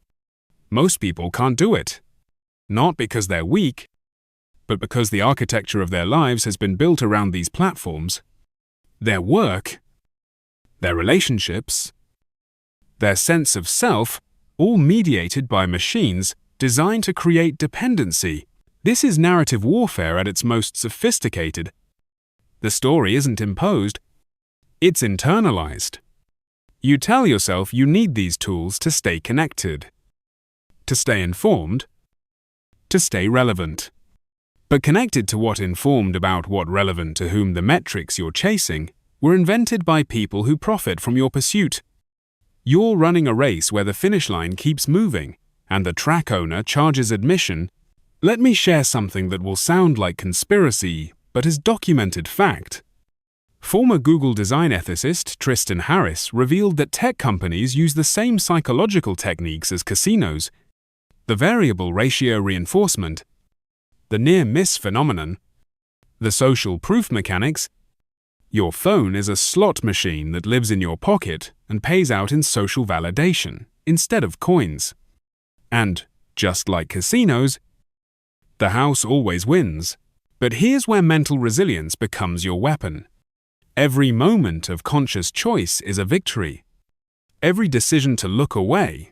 Most people can't do it. Not because they're weak, but because the architecture of their lives has been built around these platforms. Their work, their relationships, their sense of self, all mediated by machines designed to create dependency. This is narrative warfare at its most sophisticated. The story isn't imposed, it's internalized. You tell yourself you need these tools to stay connected, to stay informed, to stay relevant. But connected to what? Informed about what? Relevant to whom? The metrics you're chasing were invented by people who profit from your pursuit. You're running a race where the finish line keeps moving, and the track owner charges admission. Let me share something that will sound like conspiracy, but is documented fact. Former Google design ethicist Tristan Harris revealed that tech companies use the same psychological techniques as casinos: the variable ratio reinforcement, the near-miss phenomenon, the social proof mechanics. Your phone is a slot machine that lives in your pocket and pays out in social validation instead of coins. And, just like casinos, the house always wins. But here's where mental resilience becomes your weapon. Every moment of conscious choice is a victory. Every decision to look away,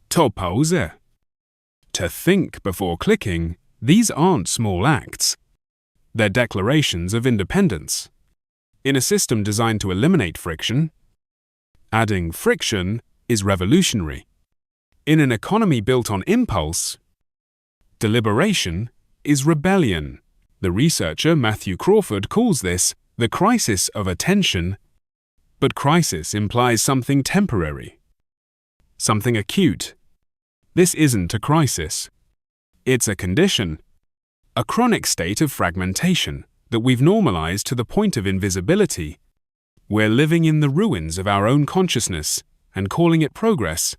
to pause, to think before clicking, these aren't small acts. They're declarations of independence. In a system designed to eliminate friction, adding friction is revolutionary. In an economy built on impulse, deliberation is rebellion. The researcher Matthew Crawford calls this the crisis of attention. But crisis implies something temporary, something acute. This isn't a crisis. It's a condition, a chronic state of fragmentation that we've normalized to the point of invisibility. We're living in the ruins of our own consciousness and calling it progress.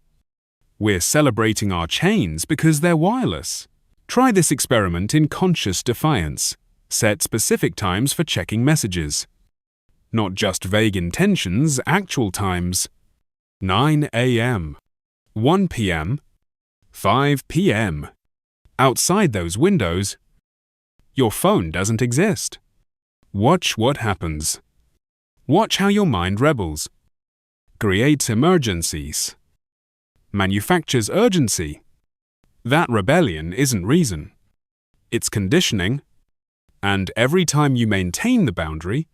We're celebrating our chains because they're wireless. Try this experiment in conscious defiance. Set specific times for checking messages. Not just vague intentions, actual times. 9 a.m., 1 p.m., 5 p.m. Outside those windows, your phone doesn't exist. Watch what happens. Watch how your mind rebels, creates emergencies, manufactures urgency. That rebellion isn't reason. It's conditioning. And every time you maintain the boundary,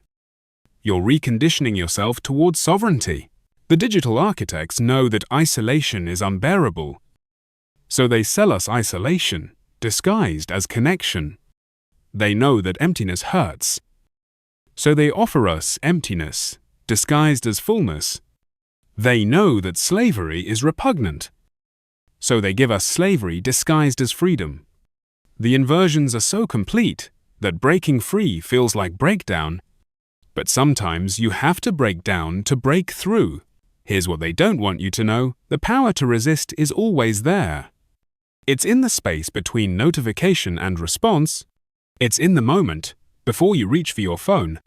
you're reconditioning yourself towards sovereignty. The digital architects know that isolation is unbearable, so they sell us isolation, disguised as connection. They know that emptiness hurts, so they offer us emptiness, disguised as fullness. They know that slavery is repugnant, so they give us slavery disguised as freedom. The inversions are so complete that breaking free feels like breakdown. But sometimes you have to break down to break through. Here's what they don't want you to know: the power to resist is always there. It's in the space between notification and response. It's in the moment, before you reach for your phone.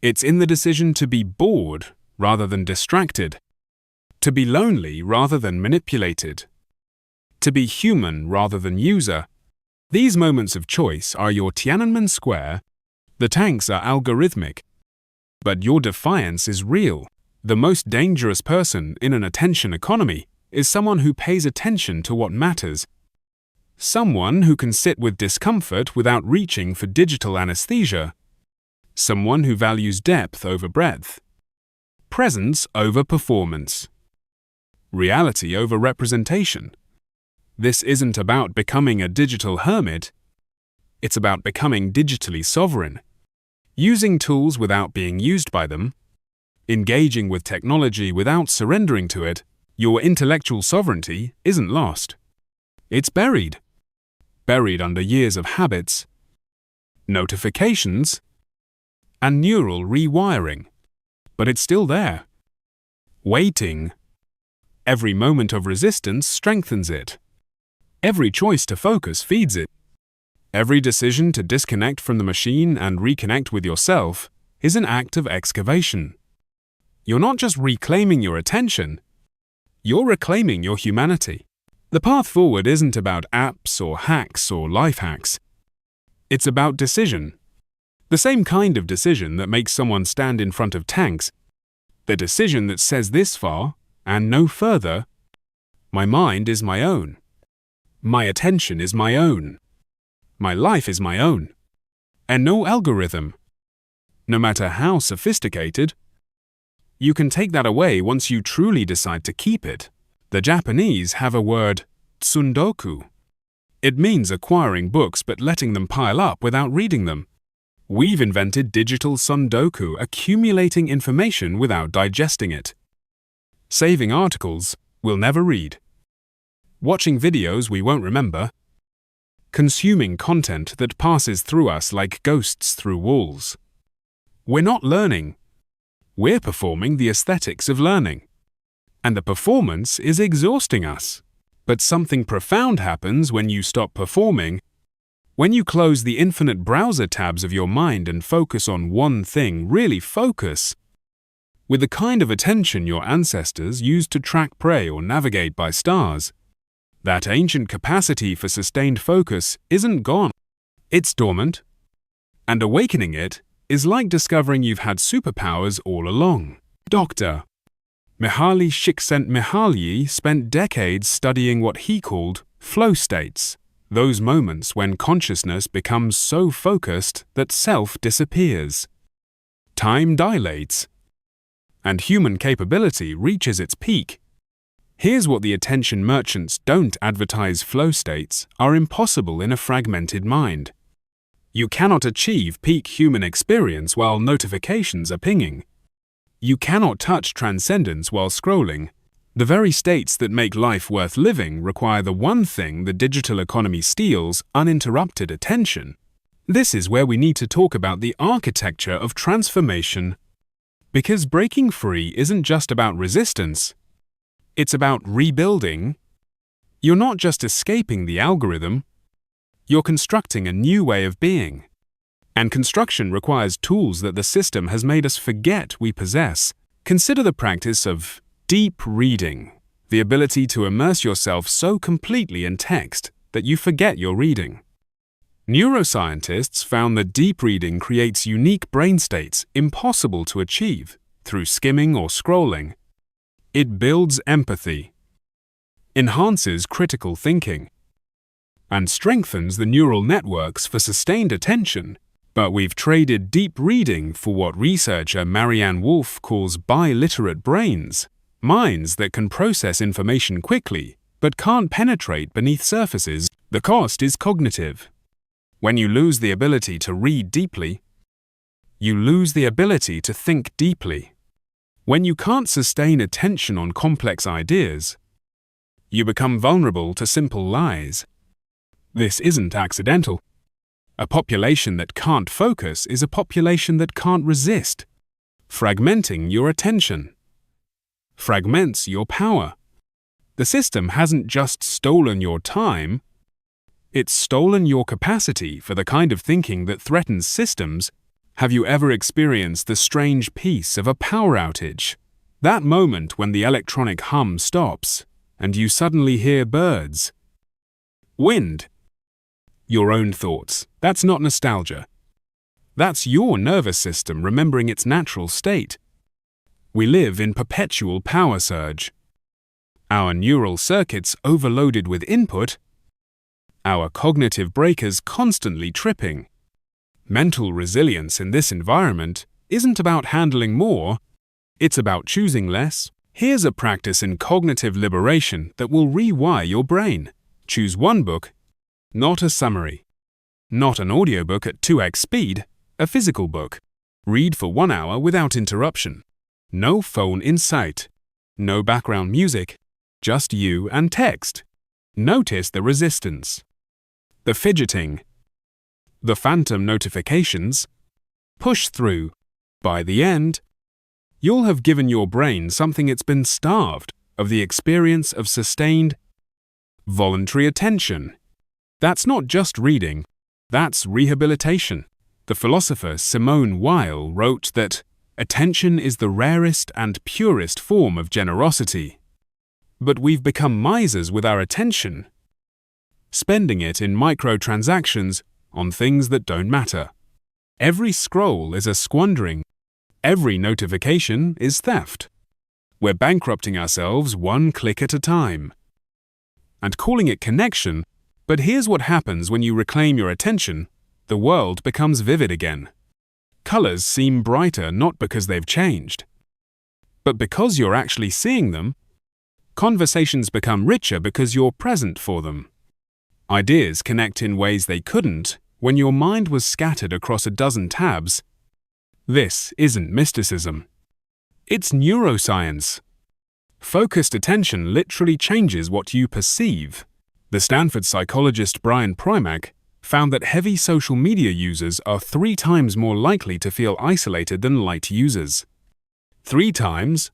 It's in the decision to be bored rather than distracted, to be lonely rather than manipulated, to be human rather than user. These moments of choice are your Tiananmen Square. The tanks are algorithmic, but your defiance is real. The most dangerous person in an attention economy is someone who pays attention to what matters. Someone who can sit with discomfort without reaching for digital anesthesia. Someone who values depth over breadth, presence over performance, reality over representation. This isn't about becoming a digital hermit. It's about becoming digitally sovereign, using tools without being used by them, engaging with technology without surrendering to it. Your intellectual sovereignty isn't lost. It's buried under years of habits, notifications, and neural rewiring. But it's still there, waiting. Every moment of resistance strengthens it. Every choice to focus feeds it. Every decision to disconnect from the machine and reconnect with yourself is an act of excavation. You're not just reclaiming your attention, you're reclaiming your humanity. The path forward isn't about apps or hacks or life hacks. It's about decision. The same kind of decision that makes someone stand in front of tanks. The decision that says this far and no further. My mind is my own. My attention is my own. My life is my own. And no algorithm, no matter how sophisticated, you can take that away once you truly decide to keep it. The Japanese have a word, tsundoku. It means acquiring books but letting them pile up without reading them. We've invented digital sundoku, accumulating information without digesting it. saving articles we'll never read, watching videos we won't remember, consuming content that passes through us like ghosts through walls. We're not learning. We're performing the aesthetics of learning. And the performance is exhausting us. But something profound happens when you stop performing. When you close the infinite browser tabs of your mind and focus on one thing, really focus, with the kind of attention your ancestors used to track prey or navigate by stars. That ancient capacity for sustained focus isn't gone. It's dormant. And awakening it is like discovering you've had superpowers all along. Dr. Mihaly Csikszentmihalyi spent decades studying what he called flow states, those moments when consciousness becomes so focused that self disappears. Time dilates, and human capability reaches its peak. Here's what the attention merchants don't advertise: flow states are impossible in a fragmented mind. You cannot achieve peak human experience while notifications are pinging. You cannot touch transcendence while scrolling. The very states that make life worth living require the one thing the digital economy steals: uninterrupted attention. This is where we need to talk about the architecture of transformation. Because breaking free isn't just about resistance. It's about rebuilding. You're not just escaping the algorithm. You're constructing a new way of being. And construction requires tools that the system has made us forget we possess. Consider the practice of deep reading, the ability to immerse yourself so completely in text that you forget you're reading. Neuroscientists found that deep reading creates unique brain states impossible to achieve through skimming or scrolling. It builds empathy, enhances critical thinking, and strengthens the neural networks for sustained attention. But we've traded deep reading for what researcher Marianne Wolf calls biliterate brains, minds that can process information quickly but can't penetrate beneath surfaces. The cost is cognitive. When you lose the ability to read deeply, you lose the ability to think deeply. When you can't sustain attention on complex ideas, you become vulnerable to simple lies. This isn't accidental. A population that can't focus is a population that can't resist. Fragmenting your attention fragments your power. The system hasn't just stolen your time, it's stolen your capacity for the kind of thinking that threatens systems. Have you ever experienced the strange peace of a power outage? That moment when the electronic hum stops and you suddenly hear birds, wind, your own thoughts. That's not nostalgia. That's your nervous system remembering its natural state. We live in perpetual power surge. Our neural circuits overloaded with input, our cognitive breakers constantly tripping. Mental resilience in this environment isn't about handling more, it's about choosing less. Here's a practice in cognitive liberation that will rewire your brain. Choose one book, not a summary. Not an audiobook at 2x speed, a physical book. Read for 1 hour without interruption. No phone in sight. No background music. Just you and text. Notice the resistance, the fidgeting, the phantom notifications. Push through. By the end, you'll have given your brain something it's been starved of: the experience of sustained, voluntary attention. That's not just reading, that's rehabilitation. The philosopher Simone Weil wrote that attention is the rarest and purest form of generosity. But we've become misers with our attention, spending it in microtransactions on things that don't matter. Every scroll is a squandering. Every notification is theft. We're bankrupting ourselves one click at a time and calling it connection. But here's what happens when you reclaim your attention: the world becomes vivid again. Colors seem brighter not because they've changed, but because you're actually seeing them. Conversations become richer because you're present for them. Ideas connect in ways they couldn't when your mind was scattered across a dozen tabs. This isn't mysticism. It's neuroscience. Focused attention literally changes what you perceive. The Stanford psychologist Brian Primack found that heavy social media users are 3 times more likely to feel isolated than light users. 3 times?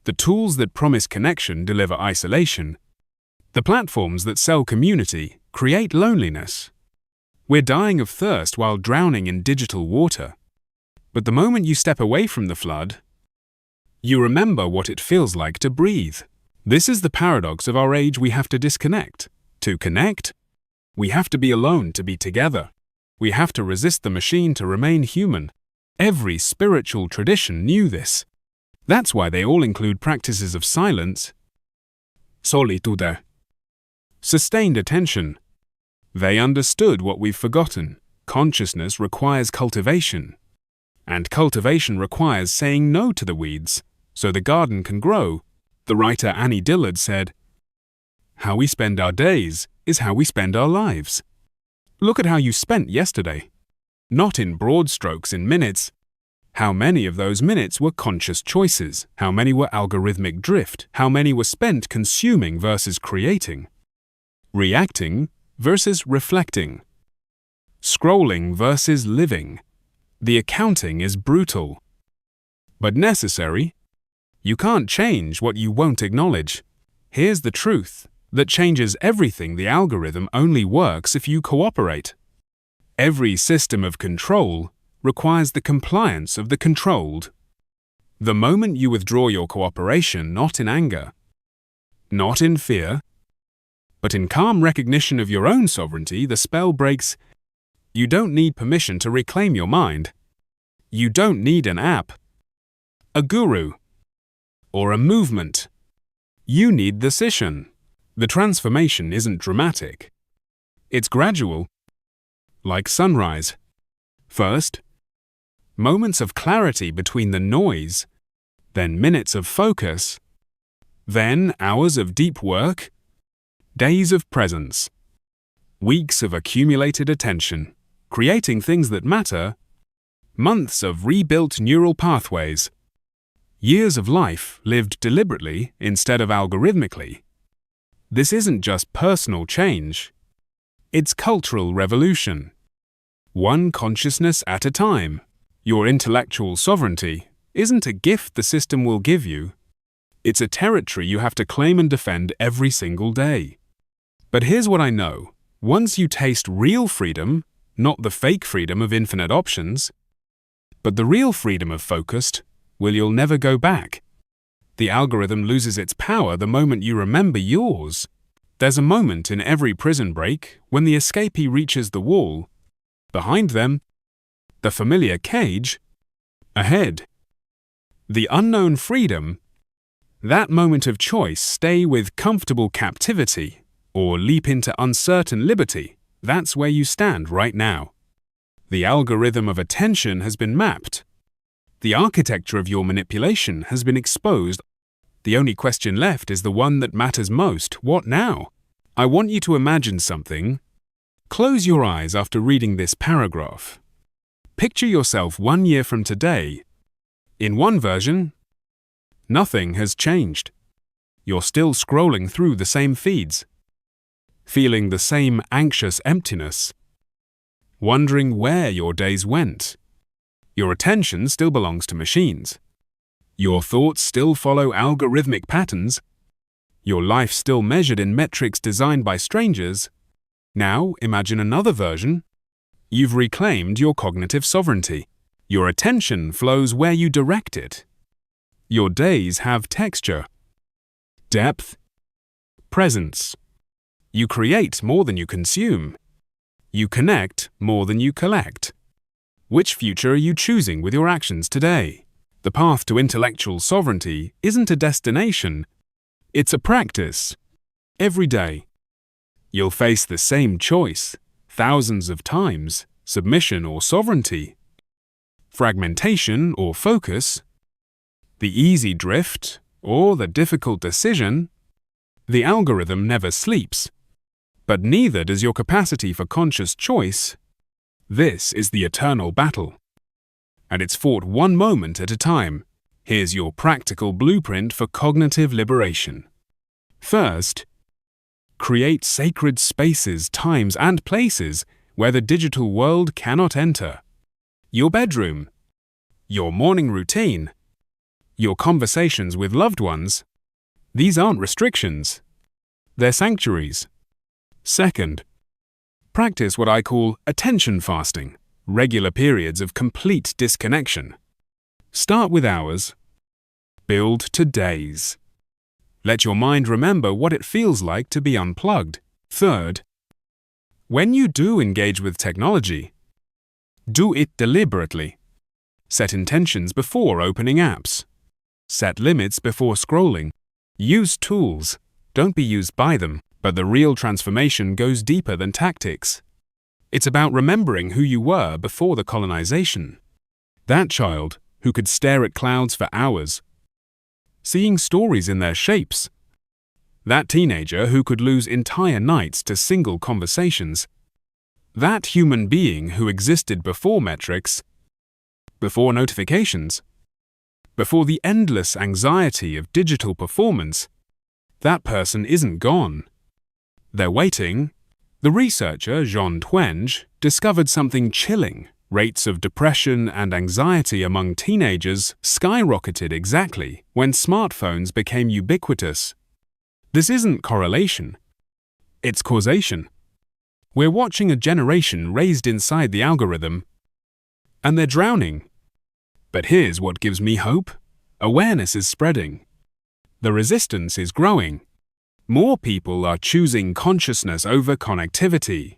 The tools that promise connection deliver isolation. The platforms that sell community create loneliness. We're dying of thirst while drowning in digital water. But the moment you step away from the flood, you remember what it feels like to breathe. This is the paradox of our age. We have to disconnect. To connect, we have to be alone to be together. We have to resist the machine to remain human. Every spiritual tradition knew this. That's why they all include practices of silence, solitude, sustained attention. They understood what we've forgotten. Consciousness requires cultivation. And cultivation requires saying no to the weeds, so the garden can grow. The writer Annie Dillard said, "How we spend our days is how we spend our lives." Look at how you spent yesterday. Not in broad strokes in minutes. How many of those minutes were conscious choices? How many were algorithmic drift? How many were spent consuming versus creating? Reacting versus reflecting? Scrolling versus living? The accounting is brutal, but necessary. You can't change what you won't acknowledge. Here's the truth that changes everything. The algorithm only works if you cooperate. Every system of control requires the compliance of the controlled. The moment you withdraw your cooperation, not in anger, not in fear, but in calm recognition of your own sovereignty, the spell breaks. You don't need permission to reclaim your mind. You don't need an app, a guru, or a movement. You need the session. The transformation isn't dramatic. It's gradual, like sunrise. First, moments of clarity between the noise, then minutes of focus, then hours of deep work, days of presence, weeks of accumulated attention, creating things that matter, months of rebuilt neural pathways, years of life lived deliberately instead of algorithmically. This isn't just personal change, it's cultural revolution. One consciousness at a time. Your intellectual sovereignty isn't a gift the system will give you. It's a territory you have to claim and defend every single day. But here's what I know. Once you taste real freedom, not the fake freedom of infinite options, but the real freedom of focused, you'll never go back. The algorithm loses its power the moment you remember yours. There's a moment in every prison break when the escapee reaches the wall. Behind them, the familiar cage. Ahead, the unknown freedom. That moment of choice, stay with comfortable captivity or leap into uncertain liberty. That's where you stand right now. The algorithm of attention has been mapped. The architecture of your manipulation has been exposed. The only question left is the one that matters most. What now? I want you to imagine something. Close your eyes after reading this paragraph. Picture yourself 1 year from today. In one version, nothing has changed. You're still scrolling through the same feeds, feeling the same anxious emptiness, wondering where your days went. Your attention still belongs to machines. Your thoughts still follow algorithmic patterns. Your life still measured in metrics designed by strangers. Now imagine another version. You've reclaimed your cognitive sovereignty. Your attention flows where you direct it. Your days have texture, depth, presence. You create more than you consume. You connect more than you collect. Which future are you choosing with your actions today? The path to intellectual sovereignty isn't a destination, it's a practice. Every day, you'll face the same choice, thousands of times, submission or sovereignty, fragmentation or focus, the easy drift or the difficult decision. The algorithm never sleeps, but neither does your capacity for conscious choice. This is the eternal battle, and it's fought one moment at a time. Here's your practical blueprint for cognitive liberation. First, create sacred spaces, times, and places where the digital world cannot enter. Your bedroom, your morning routine, your conversations with loved ones. These aren't restrictions. They're sanctuaries. Second, practice what I call attention fasting, regular periods of complete disconnection. Start with hours. Build to days. Let your mind remember what it feels like to be unplugged. Third, when you do engage with technology, do it deliberately. Set intentions before opening apps. Set limits before scrolling. Use tools. Don't be used by them, but the real transformation goes deeper than tactics. It's about remembering who you were before the colonization. That child who could stare at clouds for hours, seeing stories in their shapes. That teenager who could lose entire nights to single conversations. That human being who existed before metrics, before notifications, before the endless anxiety of digital performance. That person isn't gone. They're waiting. The researcher Jean Twenge discovered something chilling. Rates of depression and anxiety among teenagers skyrocketed exactly when smartphones became ubiquitous. This isn't correlation. It's causation. We're watching a generation raised inside the algorithm, and they're drowning. But here's what gives me hope. Awareness is spreading. The resistance is growing. More people are choosing consciousness over connectivity,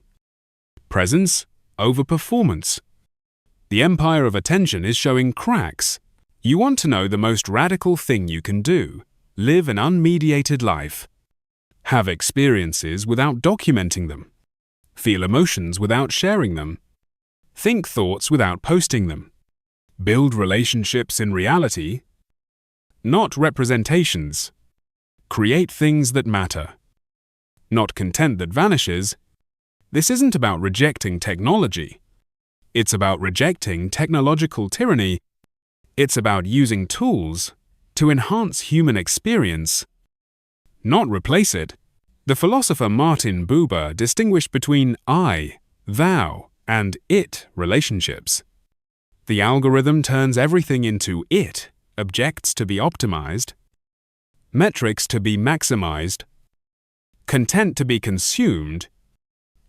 presence over performance. The empire of attention is showing cracks. You want to know the most radical thing you can do? Live an unmediated life. Have experiences without documenting them. Feel emotions without sharing them. Think thoughts without posting them. Build relationships in reality, not representations. Create things that matter, not content that vanishes. This isn't about rejecting technology. It's about rejecting technological tyranny. It's about using tools to enhance human experience, not replace it. The philosopher Martin Buber distinguished between I, thou, and it relationships. The algorithm turns everything into it, objects to be optimized, metrics to be maximized, content to be consumed.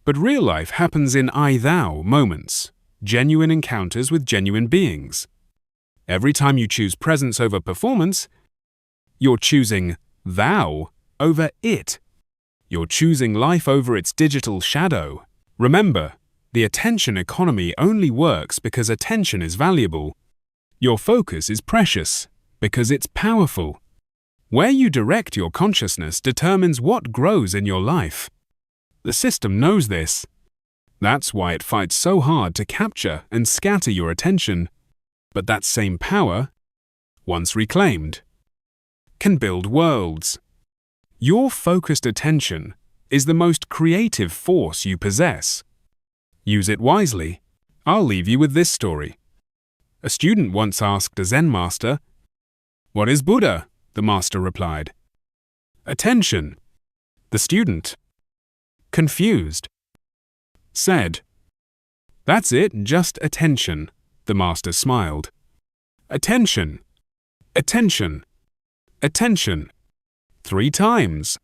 But real life happens in I-thou moments, genuine encounters with genuine beings. Every time you choose presence over performance, you're choosing thou over it. You're choosing life over its digital shadow. Remember, the attention economy only works because attention is valuable. Your focus is precious because it's powerful. Where you direct your consciousness determines what grows in your life. The system knows this. That's why it fights so hard to capture and scatter your attention. But that same power, once reclaimed, can build worlds. Your focused attention is the most creative force you possess. Use it wisely. I'll leave you with this story. A student once asked a Zen master, "What is Buddha?" The master replied, "Attention." The student, confused, said, "That's it, just attention." The master smiled. Attention, attention, attention. 3 times.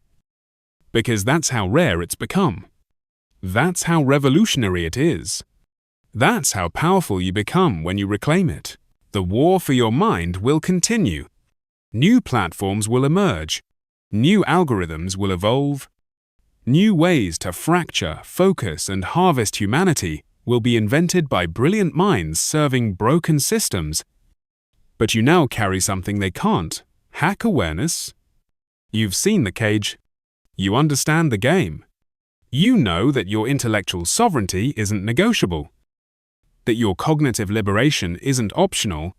Because that's how rare it's become. That's how revolutionary it is. That's how powerful you become when you reclaim it. The war for your mind will continue. New platforms will emerge. New algorithms will evolve. New ways to fracture, focus, and harvest humanity will be invented by brilliant minds serving broken systems. But you now carry something they can't. Hack awareness. You've seen the cage. You understand the game. You know that your intellectual sovereignty isn't negotiable. That your cognitive liberation isn't optional.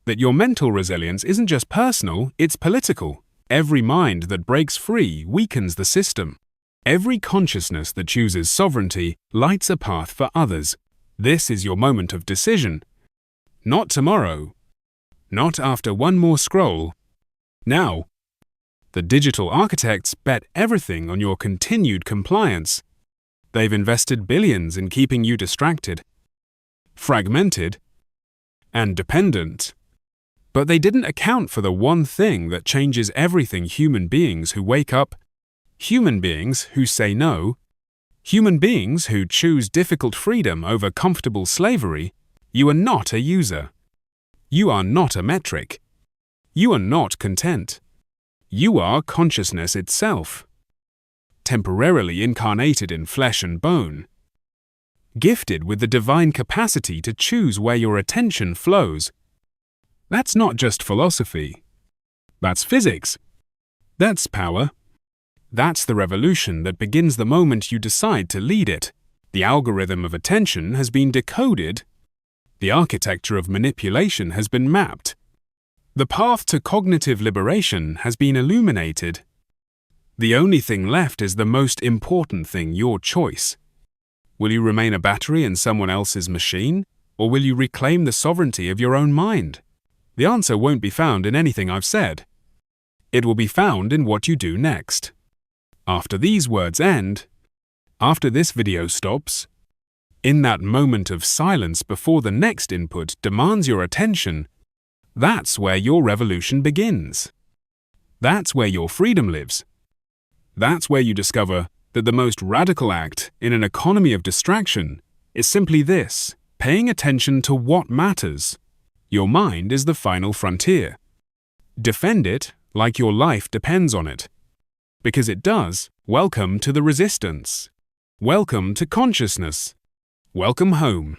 That your mental resilience isn't just personal, it's political. Every mind that breaks free weakens the system. Every consciousness that chooses sovereignty lights a path for others. This is your moment of decision. Not tomorrow. not after one more scroll. Now, the digital architects bet everything on your continued compliance. They've invested billions in keeping you distracted, fragmented, and dependent. But they didn't account for the one thing that changes everything: human beings who wake up, human beings who say no, human beings who choose difficult freedom over comfortable slavery. You are not a user. You are not a metric. You are not content. You are consciousness itself, temporarily incarnated in flesh and bone, gifted with the divine capacity to choose where your attention flows. That's not just philosophy. That's physics. That's power. That's the revolution that begins the moment you decide to lead it. The algorithm of attention has been decoded. The architecture of manipulation has been mapped. The path to cognitive liberation has been illuminated. The only thing left is the most important thing: your choice. Will you remain a battery in someone else's machine, or will you reclaim the sovereignty of your own mind? The answer won't be found in anything I've said. It will be found in what you do next. After these words end, after this video stops, in that moment of silence before the next input demands your attention, that's where your revolution begins. That's where your freedom lives. That's where you discover that the most radical act in an economy of distraction is simply this: paying attention to what matters. Your mind is the final frontier. Defend it like your life depends on it. Because it does. Welcome to the resistance. Welcome to consciousness. Welcome home.